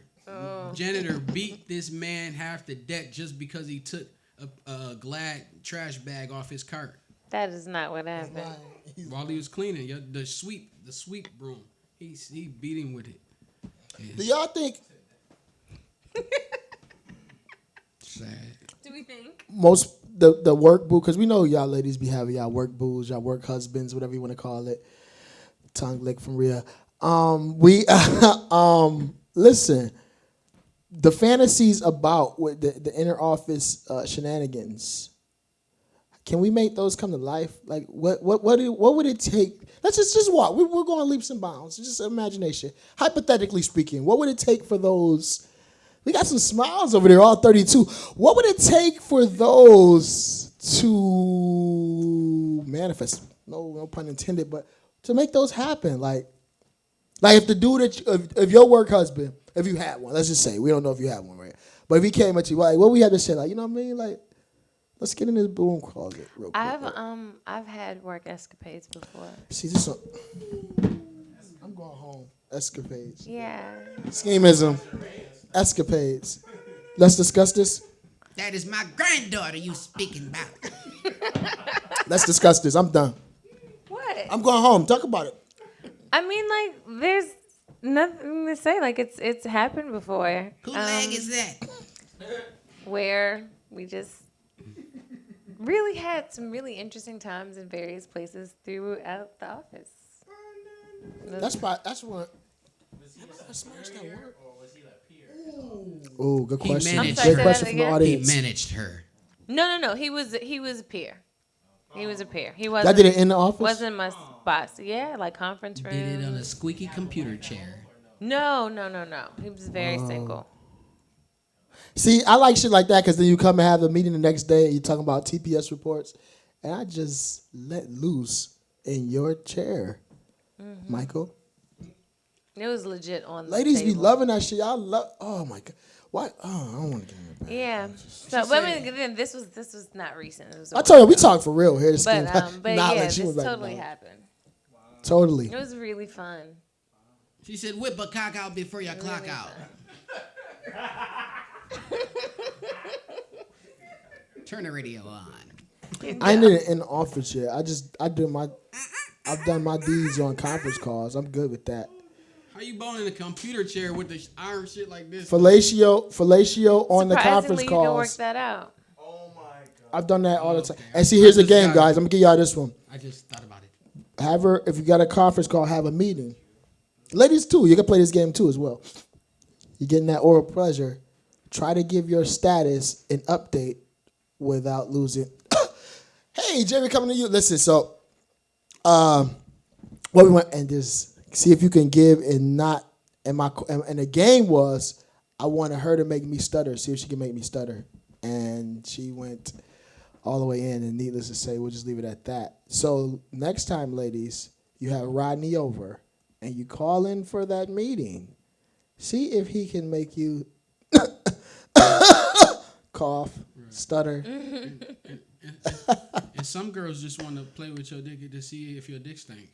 [SPEAKER 3] Janitor beat this man half to death just because he took a Glad trash bag off his cart
[SPEAKER 2] That is not what happened.
[SPEAKER 3] while he was cleaning. The sweep broom. He beat him with it.
[SPEAKER 1] do y'all think
[SPEAKER 3] Sad.
[SPEAKER 2] Do we think?
[SPEAKER 1] most the work boo? Because we know y'all ladies be having y'all work boos, y'all work husbands, whatever you want to call it. Tongue lick from Rhea. We listen. The fantasies about with the inner office shenanigans. Can we make those come to life? Like what would it take? Let's just walk. We're going leaps and bounds. Just imagination. Hypothetically speaking, what would it take for those? We got some smiles over there, all 32. What would it take for those to manifest? No pun intended, but to make those happen. Like if the dude if your work husband, if you had one, let's just say we don't know if you had one, right? But if he came at you, like, what we had to say, like, you know what I mean, like, let's get in this broom closet real quick.
[SPEAKER 2] I've had work escapades before.
[SPEAKER 1] See this one. I'm going home. Escapades.
[SPEAKER 2] Yeah.
[SPEAKER 1] Schemism. Escapades. Let's discuss this.
[SPEAKER 3] That is my granddaughter you speaking about.
[SPEAKER 1] Let's discuss this. I'm done.
[SPEAKER 2] What?
[SPEAKER 1] I'm going home. Talk about it.
[SPEAKER 2] I mean, like, there's nothing to say. Like, it's happened before.
[SPEAKER 3] Who leg is that?
[SPEAKER 2] Where we just really had some really interesting times in various places throughout the office.
[SPEAKER 1] That's what.
[SPEAKER 4] Was he a superior or was he like peer?
[SPEAKER 1] Ooh, good
[SPEAKER 3] He
[SPEAKER 1] question.
[SPEAKER 3] managed
[SPEAKER 1] Great
[SPEAKER 2] her.
[SPEAKER 1] question from the
[SPEAKER 2] He
[SPEAKER 3] He
[SPEAKER 1] audience.
[SPEAKER 3] managed her.
[SPEAKER 2] No. He was a peer. He was a peer. He
[SPEAKER 1] Y'all
[SPEAKER 2] wasn't.
[SPEAKER 1] did it in the office?
[SPEAKER 2] Wasn't my boss. Yeah, like conference room.
[SPEAKER 3] Did it on a squeaky computer chair.
[SPEAKER 2] No. He was very single.
[SPEAKER 1] See, I like shit like that because then you come and have a meeting the next day and you're talking about TPS reports, and I just let loose in your chair, Michael.
[SPEAKER 2] It was legit on the
[SPEAKER 1] Ladies be
[SPEAKER 2] table.
[SPEAKER 1] loving that shit. I love. Oh my god. What? Oh, I don't want to get in there.
[SPEAKER 2] Yeah. So, but I mean, then this was not recent. It was a
[SPEAKER 1] I told you
[SPEAKER 2] while
[SPEAKER 1] we
[SPEAKER 2] ago.
[SPEAKER 1] talk for real here.
[SPEAKER 2] But
[SPEAKER 1] Not
[SPEAKER 2] yeah,
[SPEAKER 1] like she
[SPEAKER 2] this
[SPEAKER 1] was like,
[SPEAKER 2] totally
[SPEAKER 1] no.
[SPEAKER 2] happened.
[SPEAKER 1] Totally.
[SPEAKER 2] It was really fun.
[SPEAKER 3] She said, whip a cock out before you clock out. Turn the radio on.
[SPEAKER 1] I ain't did it in the office yet. I've done my deeds on conference calls. I'm good with that.
[SPEAKER 3] How you boning a computer chair with the iron shit like this?
[SPEAKER 1] Fellatio on the conference
[SPEAKER 2] Surprisingly, you can work
[SPEAKER 1] calls.
[SPEAKER 2] that out.
[SPEAKER 4] Oh my god.
[SPEAKER 1] I've done that all the time.
[SPEAKER 3] Okay.
[SPEAKER 1] And see, here's
[SPEAKER 3] I
[SPEAKER 1] the
[SPEAKER 3] just
[SPEAKER 1] game,
[SPEAKER 3] got
[SPEAKER 1] guys.
[SPEAKER 3] it.
[SPEAKER 1] I'm gonna give y'all this one.
[SPEAKER 3] I just thought about it.
[SPEAKER 1] Have her, if you got a conference call, have a meeting. Ladies too, you can play this game too as well. You're getting that oral pleasure. Try to give your status an update without losing. Hey, Jerry, coming to you. Listen, so what we want and just see if you can give and not. And the game was I wanted her to make me stutter. See if she can make me stutter, and she went all the way in. And needless to say, we'll just leave it at that. So next time, ladies, you have Rodney over, and you call in for that meeting. See if he can make you cough, stutter.
[SPEAKER 3] And some girls just want to play with your dick to see if your dick stank.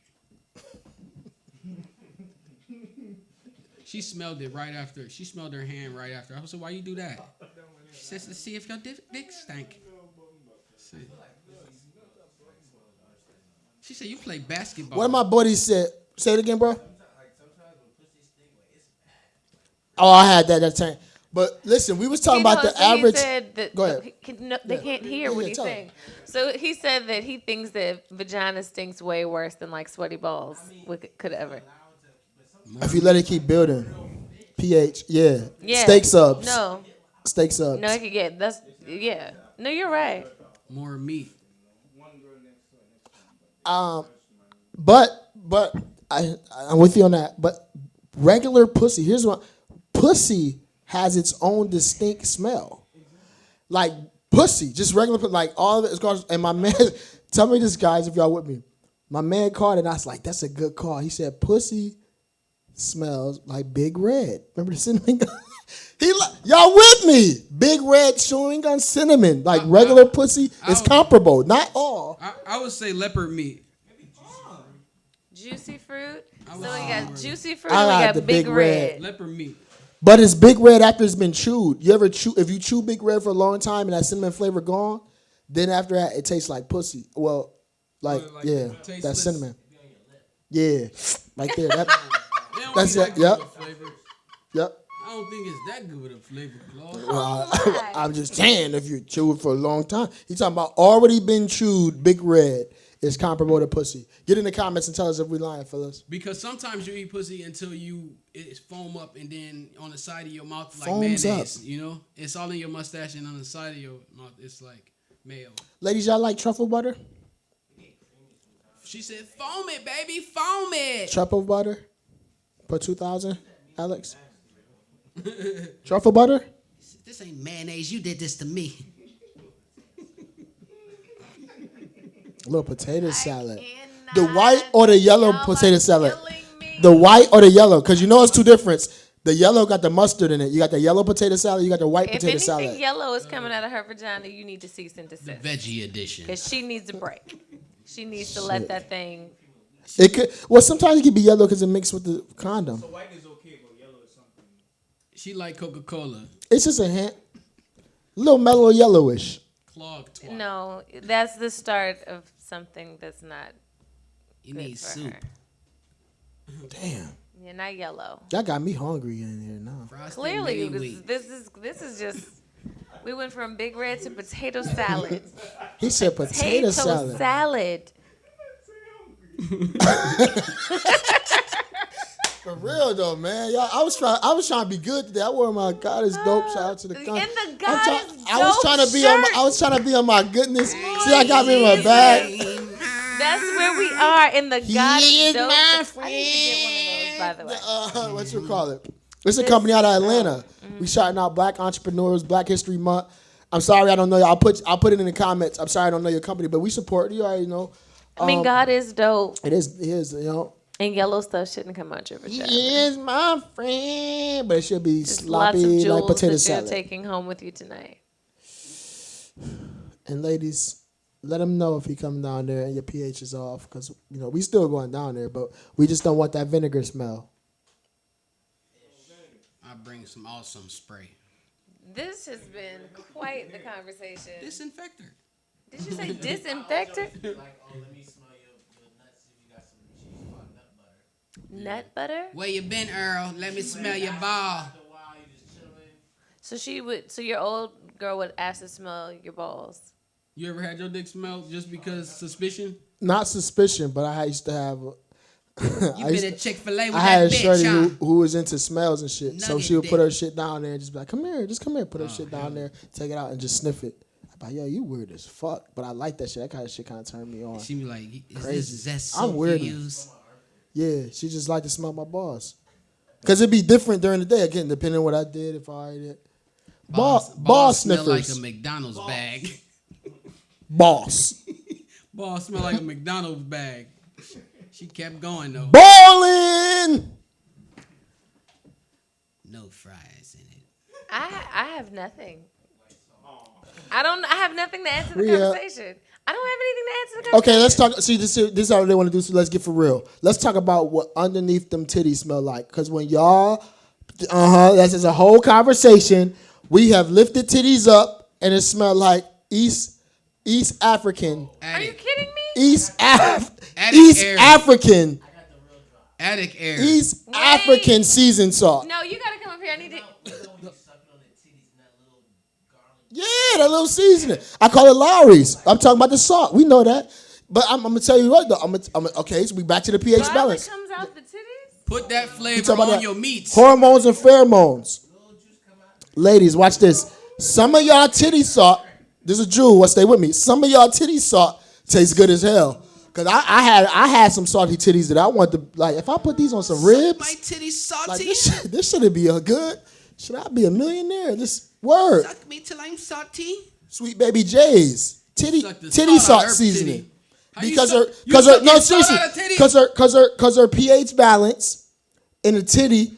[SPEAKER 3] She smelled it right after. She smelled her hand right after. I said, why you do that? She says to see if your dick stank. She said, you play basketball.
[SPEAKER 1] What my buddy said. Say it again, bro. Oh, I had that time. But listen, we was talking about the average.
[SPEAKER 2] He said that
[SPEAKER 1] Go ahead.
[SPEAKER 2] they can't hear what he's
[SPEAKER 1] tell
[SPEAKER 2] saying. So he said that he thinks that vagina stinks way worse than like sweaty balls could ever.
[SPEAKER 1] If you let it keep building, pH, yeah.
[SPEAKER 2] Yeah.
[SPEAKER 1] Steak subs.
[SPEAKER 2] No,
[SPEAKER 1] Steak subs.
[SPEAKER 2] it could get yeah. No, you're right.
[SPEAKER 3] More meat.
[SPEAKER 1] But I'm with you on that. But regular pussy, here's what pussy has its own distinct smell. Like pussy, just regular, like all of it is called. And my man, tell me this, guys, if y'all with me. My man called and I was like, that's a good call. He said pussy smells like Big Red. Remember the cinnamon gun? Y'all with me? Big Red chewing gun cinnamon. Like regular pussy is comparable. Not all.
[SPEAKER 3] I would say leopard meat.
[SPEAKER 2] Juicy fruit. So
[SPEAKER 3] was
[SPEAKER 2] we got juicy fruit.
[SPEAKER 1] I
[SPEAKER 2] And we
[SPEAKER 1] got the
[SPEAKER 2] got Big
[SPEAKER 1] Big Red.
[SPEAKER 2] Red.
[SPEAKER 3] Leopard meat.
[SPEAKER 1] But it's Big Red after it's been chewed. You ever chew? If you chew Big Red for a long time and that cinnamon flavor gone, then after that it tastes like pussy. Well, like yeah, that
[SPEAKER 3] tasteless.
[SPEAKER 1] cinnamon. Yeah, right there. That,
[SPEAKER 3] They don't
[SPEAKER 1] That's
[SPEAKER 3] be
[SPEAKER 1] it,
[SPEAKER 3] that good
[SPEAKER 1] yep.
[SPEAKER 3] of a flavor.
[SPEAKER 1] yep.
[SPEAKER 3] I don't think it's that good of a flavor, Claude.
[SPEAKER 1] I'm just saying if you chew it for a long time. He's talking about already been chewed Big Red is comparable to pussy. Get in the comments and tell us if we lying, fellas.
[SPEAKER 3] Because sometimes you eat pussy until it foam up and then on the side of your mouth like
[SPEAKER 1] Foams
[SPEAKER 3] mayonnaise. You know, it's all in your mustache and on the side of your mouth it's like mayo.
[SPEAKER 1] Ladies, y'all like truffle butter?
[SPEAKER 3] She said, "Foam it, baby, foam it."
[SPEAKER 1] Truffle butter? For 2,000, Alex? Truffle butter?
[SPEAKER 3] This ain't mayonnaise. You did this to me.
[SPEAKER 1] A little potato salad.
[SPEAKER 2] I
[SPEAKER 1] The white or the yellow
[SPEAKER 2] Y'all
[SPEAKER 1] potato
[SPEAKER 2] are
[SPEAKER 1] salad?
[SPEAKER 2] killing me.
[SPEAKER 1] The white or the yellow? Because you know it's two difference. The yellow got the mustard in it. You got the yellow potato salad. You got the white
[SPEAKER 2] If
[SPEAKER 1] potato
[SPEAKER 2] anything
[SPEAKER 1] salad.
[SPEAKER 2] yellow is coming out of her vagina, you need to cease and desist.
[SPEAKER 3] Veggie edition.
[SPEAKER 2] Because she needs a break. She needs to let that thing.
[SPEAKER 1] It could. Well, sometimes it can be yellow because it mixed with the condom.
[SPEAKER 4] So white is okay, but yellow is something.
[SPEAKER 3] She like Coca-Cola.
[SPEAKER 1] It's just a hint. A little mellow yellowish.
[SPEAKER 3] Clog twat.
[SPEAKER 2] No, that's the start of something that's not
[SPEAKER 3] You
[SPEAKER 2] good
[SPEAKER 3] need
[SPEAKER 2] for
[SPEAKER 3] soup.
[SPEAKER 2] her.
[SPEAKER 1] Damn.
[SPEAKER 2] Yeah, not yellow.
[SPEAKER 1] That got me hungry in here now.
[SPEAKER 3] Frosted
[SPEAKER 2] Clearly,
[SPEAKER 3] mini
[SPEAKER 2] because this is just. We went from big red to potato salad.
[SPEAKER 1] He said potato salad.
[SPEAKER 2] salad.
[SPEAKER 1] For real though, man. Y'all, I was trying to be good today. I wore my God is dope. Shout out to the
[SPEAKER 2] And
[SPEAKER 1] con.
[SPEAKER 2] the God is
[SPEAKER 1] I was
[SPEAKER 2] dope
[SPEAKER 1] trying to be
[SPEAKER 2] shirt.
[SPEAKER 1] on. I was trying to be on my goodness. See, I got me in my bag.
[SPEAKER 2] That's where we are in the God
[SPEAKER 1] He
[SPEAKER 2] is
[SPEAKER 1] is
[SPEAKER 2] dope.
[SPEAKER 1] my
[SPEAKER 2] I need to get one of those, by the way.
[SPEAKER 1] What you call it? It's a company out of Atlanta. We shouting out Black entrepreneurs, Black History Month. I'm sorry I don't know you. I'll put it in the comments. I'm sorry I don't know your company, but we support you. Already know.
[SPEAKER 2] I mean, God is dope.
[SPEAKER 1] It is. You know.
[SPEAKER 2] And yellow stuff shouldn't come out your vagina.
[SPEAKER 1] He is my friend, but it should be
[SPEAKER 2] Just lots of
[SPEAKER 1] sloppy
[SPEAKER 2] jewels
[SPEAKER 1] like potato
[SPEAKER 2] that
[SPEAKER 1] salad.
[SPEAKER 2] you're taking home with you tonight.
[SPEAKER 1] And ladies, let him know if he come down there and your pH is off, because you know we still going down there, but we just don't want that vinegar smell.
[SPEAKER 3] I bring some awesome spray.
[SPEAKER 2] This has been quite the conversation.
[SPEAKER 3] Disinfector.
[SPEAKER 2] Did you say disinfectant?
[SPEAKER 4] Like, oh, let me smell your nuts if you got some cheese or nut butter.
[SPEAKER 2] Nut butter?
[SPEAKER 3] Where you been, Earl? Let me smell your ball.
[SPEAKER 4] After a while, you just chilling.
[SPEAKER 2] So your old girl would ask to smell your balls.
[SPEAKER 3] You ever had your dick smelled just because suspicion?
[SPEAKER 1] Not suspicion, but I used to have.
[SPEAKER 3] You been at Chick-fil-A with
[SPEAKER 1] I had
[SPEAKER 3] that
[SPEAKER 1] a shorty
[SPEAKER 3] bitch, huh?
[SPEAKER 1] who was into smells and shit. So
[SPEAKER 3] Nugget
[SPEAKER 1] she would put
[SPEAKER 3] dick.
[SPEAKER 1] her shit down there and just be like, come here, put her shit down there, take it out and just sniff it. I'm like, yo, you weird as fuck. But I like that shit. That kind of shit kind of turned me on.
[SPEAKER 3] She be like, is
[SPEAKER 1] Crazy.
[SPEAKER 3] this zest
[SPEAKER 1] I'm
[SPEAKER 3] soap
[SPEAKER 1] weird.
[SPEAKER 3] you use?
[SPEAKER 1] Yeah, she just like to smell my balls. Because it'd be different during the day, again, depending on what I did, if I already did. Ball
[SPEAKER 3] smell like
[SPEAKER 1] sniffers.
[SPEAKER 3] a McDonald's bag.
[SPEAKER 1] Boss.
[SPEAKER 3] Ball smell like a McDonald's bag. She kept going though.
[SPEAKER 1] Ballin'!
[SPEAKER 3] No fries in it.
[SPEAKER 2] I have nothing. I have nothing to add to the
[SPEAKER 1] Rhea.
[SPEAKER 2] conversation. I don't have anything to add to the conversation.
[SPEAKER 1] Okay, let's talk. See, this is how they want to do, so let's get for real. Let's talk about what underneath them titties smell like. Because when y'all, that's a whole conversation. We have lifted titties up, and it smelled like East African.
[SPEAKER 2] Are you kidding me?
[SPEAKER 1] East
[SPEAKER 3] Attic air.
[SPEAKER 1] African.
[SPEAKER 3] Attic air.
[SPEAKER 1] East
[SPEAKER 2] Wait.
[SPEAKER 1] African seasoned salt.
[SPEAKER 2] No, you gotta come up here. I need to.
[SPEAKER 1] Yeah, that little seasoning. I call it Lowry's. I'm talking about the salt. We know that. But I'm gonna tell you what though. Okay, so we back to the pH
[SPEAKER 2] Garlic
[SPEAKER 1] balance.
[SPEAKER 2] comes out the titties.
[SPEAKER 3] Put that
[SPEAKER 1] You
[SPEAKER 3] flavor
[SPEAKER 1] talking about
[SPEAKER 3] on
[SPEAKER 1] that?
[SPEAKER 3] your meats.
[SPEAKER 1] Hormones and pheromones. Ladies, watch this. Some of y'all titty salt. This is Drew. Stay with me. Some of y'all titty salt tastes good as hell. Cause I had some salty titties that I want to, like, if I put these on some ribs,
[SPEAKER 3] My titties
[SPEAKER 1] like
[SPEAKER 3] salty.
[SPEAKER 1] this shouldn't be a good. Should I be a millionaire? This word.
[SPEAKER 3] Suck me till I'm salty.
[SPEAKER 1] Sweet baby J's titty
[SPEAKER 3] Suck the
[SPEAKER 1] titty
[SPEAKER 3] salt out
[SPEAKER 1] salt
[SPEAKER 3] her
[SPEAKER 1] seasoning.
[SPEAKER 3] titty. How you
[SPEAKER 1] Because
[SPEAKER 3] suck-
[SPEAKER 1] her
[SPEAKER 3] you
[SPEAKER 1] because her
[SPEAKER 3] suck
[SPEAKER 1] no
[SPEAKER 3] your salt
[SPEAKER 1] seriously
[SPEAKER 3] out of titty?
[SPEAKER 1] because her pH balance in the titty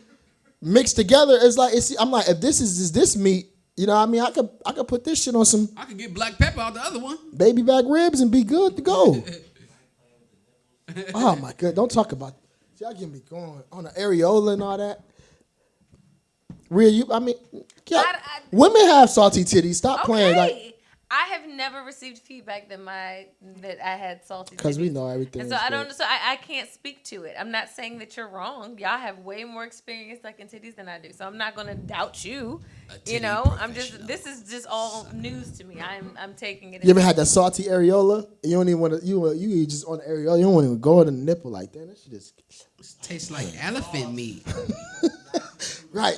[SPEAKER 1] mixed together is like I'm like, if this is this meat, you know what I mean, I could put this shit on some
[SPEAKER 3] I could get black pepper out the other one.
[SPEAKER 1] baby back ribs and be good to go. Oh my god, don't talk about y'all getting me going on the areola and all that. Real, yeah, women have salty titties. Stop playing like.
[SPEAKER 2] I have never received feedback that I had salty.
[SPEAKER 1] Because we
[SPEAKER 2] titties.
[SPEAKER 1] know everything.
[SPEAKER 2] And so
[SPEAKER 1] is
[SPEAKER 2] I
[SPEAKER 1] good.
[SPEAKER 2] don't. So I can't speak to it. I'm not saying that you're wrong. Y'all have way more experience sucking titties than I do. So I'm not gonna doubt you. You know, I'm just. This is just all news to me. I'm taking it.
[SPEAKER 1] You ever had that salty areola? You don't even want to. You just on the areola. You don't want to even go on the nipple like that. That shit just
[SPEAKER 3] It tastes like elephant meat.
[SPEAKER 1] right.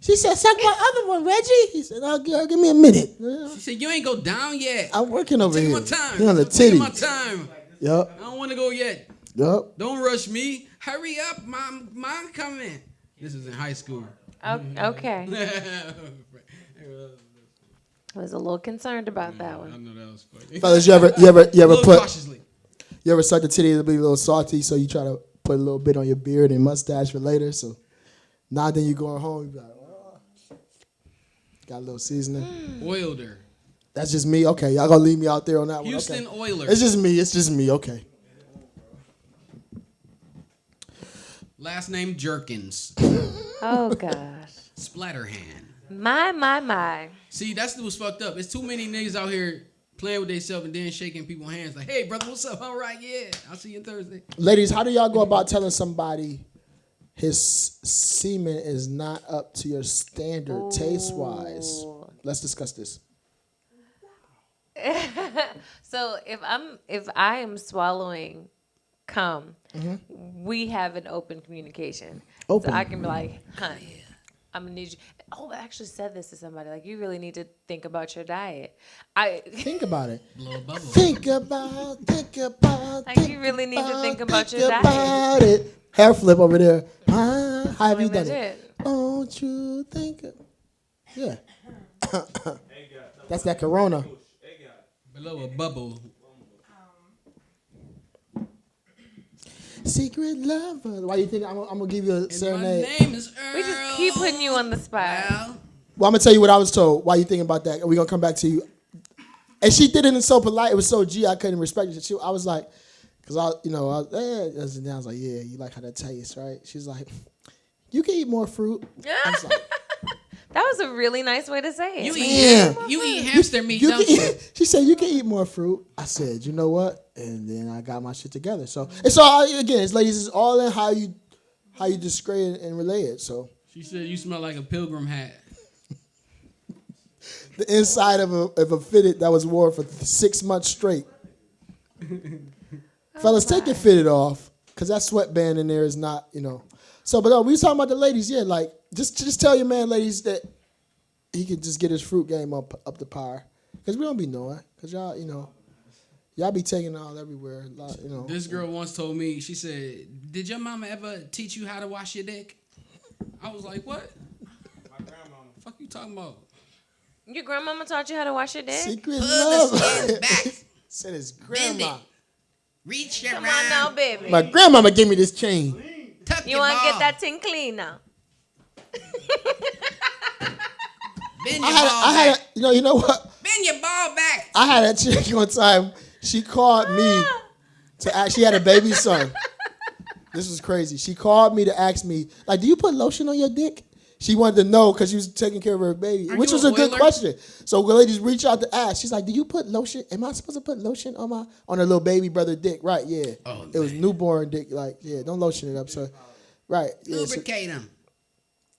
[SPEAKER 1] She said, "Suck my other one, Reggie." He said, "I'll give me a minute.
[SPEAKER 3] She said, you ain't go down yet.
[SPEAKER 1] I'm working over
[SPEAKER 3] Take
[SPEAKER 1] here.
[SPEAKER 3] my time.
[SPEAKER 1] You on the
[SPEAKER 3] I'm taking
[SPEAKER 1] titty?
[SPEAKER 3] my time.
[SPEAKER 1] Yup.
[SPEAKER 3] I don't want to go yet.
[SPEAKER 1] Yup.
[SPEAKER 3] Don't rush me. Hurry up, mom coming. This is in high school.
[SPEAKER 2] Okay. I was a little concerned about that
[SPEAKER 3] I
[SPEAKER 2] one.
[SPEAKER 3] know that was funny.
[SPEAKER 1] Fellas, you ever
[SPEAKER 3] A little
[SPEAKER 1] put
[SPEAKER 3] cautiously.
[SPEAKER 1] you ever suck the titty to be a little salty, so you try to put a little bit on your beard and mustache for later. So now then you going home, you be like, oh, got a little seasoning.
[SPEAKER 3] Oiled her.
[SPEAKER 1] That's just me. Okay, y'all gonna leave me out there on that
[SPEAKER 3] Houston
[SPEAKER 1] one. Okay.
[SPEAKER 3] Oilers.
[SPEAKER 1] It's just me. Okay.
[SPEAKER 3] Last name Jerkins.
[SPEAKER 2] Oh gosh.
[SPEAKER 3] Splatterhand.
[SPEAKER 2] My.
[SPEAKER 3] See, that's what's fucked up. It's too many niggas out here playing with themselves and then shaking people's hands like, hey, brother, what's up? All right, yeah. I'll see you Thursday.
[SPEAKER 1] Ladies, how do y'all go about telling somebody his semen is not up to your standard taste-wise? Let's discuss this.
[SPEAKER 2] So if I am swallowing cum, we have an open communication.
[SPEAKER 1] Open.
[SPEAKER 2] So I can be like, honey, I'm gonna need you. Oh, I actually said this to somebody. Like, you really need to think about your diet.
[SPEAKER 1] Think about it.
[SPEAKER 3] Blow a bubble.
[SPEAKER 1] Think about.
[SPEAKER 2] Like, you really need to think about your diet.
[SPEAKER 1] about it. Hair flip over there. How have you done it?
[SPEAKER 2] Legit.
[SPEAKER 1] Don't you think? Yeah. That's that Corona.
[SPEAKER 3] Below a bubble.
[SPEAKER 1] Secret lover. Why do you think I'm gonna give you a
[SPEAKER 3] And
[SPEAKER 1] serenade?
[SPEAKER 3] my name is Earl.
[SPEAKER 2] We just keep putting you on the spot.
[SPEAKER 3] Well,
[SPEAKER 1] Well, I'm gonna tell you what I was told. Why you thinking about that? We're gonna come back to you. And she did it in so polite. It was so G. I couldn't respect it. I was like, cause I was like, yeah, you like how that tastes, right? She's like, you can eat more fruit. I was like,
[SPEAKER 2] That was a really nice way to say it.
[SPEAKER 3] you eat hamster meat, don't you?
[SPEAKER 1] She said you can eat more fruit. I said, you know what? And then I got my shit together. So it's all again, it's ladies, it's all in how you display it and relay it. So
[SPEAKER 3] She said you smell like a pilgrim hat.
[SPEAKER 1] the inside of a fitted that was worn for 6 months straight. Fellas, take your fitted off, cause that sweatband in there is not, So, but no, we was talking about the ladies. Yeah, like just tell your man, ladies, that he can just get his fruit game up the par, cause we don't be knowing, cause y'all be taking it all everywhere.
[SPEAKER 3] This girl once told me, she said, did your mama ever teach you how to wash your dick? I was like, what?
[SPEAKER 4] My grandmama.
[SPEAKER 3] Fuck you talking about?
[SPEAKER 2] Your grandmama taught you how to wash your dick?
[SPEAKER 1] Secret
[SPEAKER 3] Pull the
[SPEAKER 1] love.
[SPEAKER 3] skin back.
[SPEAKER 1] Said his
[SPEAKER 3] Bend
[SPEAKER 1] grandma.
[SPEAKER 3] it. Reach your
[SPEAKER 2] Come on now,
[SPEAKER 3] around.
[SPEAKER 2] baby.
[SPEAKER 1] My grandmama gave me this chain.
[SPEAKER 3] Tuck
[SPEAKER 2] You
[SPEAKER 3] your
[SPEAKER 2] want to
[SPEAKER 3] ball.
[SPEAKER 2] get that thing clean now?
[SPEAKER 3] Bend your
[SPEAKER 1] I
[SPEAKER 3] ball
[SPEAKER 1] had
[SPEAKER 3] back.
[SPEAKER 1] you know what?
[SPEAKER 3] Bend your ball back.
[SPEAKER 1] I had a chick one time. She called me to ask. She had a baby son. This was crazy. She called me to ask me, like, do you put lotion on your dick? She wanted to know because she was taking care of her baby,
[SPEAKER 3] Are
[SPEAKER 1] which
[SPEAKER 3] you
[SPEAKER 1] was
[SPEAKER 3] a
[SPEAKER 1] a good
[SPEAKER 3] oiler?
[SPEAKER 1] question. So the ladies reach out to ask. She's like, do you put lotion? Am I supposed to put lotion on her little baby brother dick? Right, yeah.
[SPEAKER 3] Oh,
[SPEAKER 1] it was
[SPEAKER 3] man.
[SPEAKER 1] newborn dick. Like, yeah, don't lotion it up. So, right. Yeah, so
[SPEAKER 3] Lubricate them.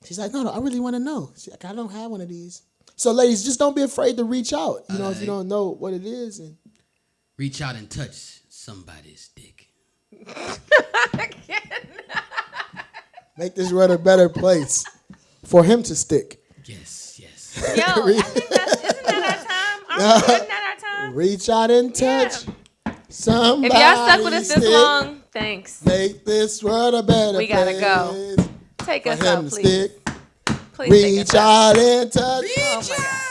[SPEAKER 1] she's like, no, I really want to know. She's like, I don't have one of these. So, ladies, just don't be afraid to reach out. If you
[SPEAKER 3] Alright.
[SPEAKER 1] don't know what it is. And
[SPEAKER 3] Reach out and touch somebody's dick.
[SPEAKER 1] make this world a better place for him to stick.
[SPEAKER 3] Yes, yes.
[SPEAKER 2] Yo, I think isn't that our time? Isn't that our time?
[SPEAKER 1] Reach out and touch somebody.
[SPEAKER 2] If y'all stuck with us this
[SPEAKER 1] stick.
[SPEAKER 2] long, thanks.
[SPEAKER 1] Make this world a better
[SPEAKER 2] We gotta go.
[SPEAKER 1] place
[SPEAKER 2] Take
[SPEAKER 1] for
[SPEAKER 2] us
[SPEAKER 1] him
[SPEAKER 2] out,
[SPEAKER 1] to
[SPEAKER 2] please.
[SPEAKER 1] stick.
[SPEAKER 2] Please take
[SPEAKER 1] Reach
[SPEAKER 2] us out.
[SPEAKER 1] out and touch.
[SPEAKER 2] Oh my God.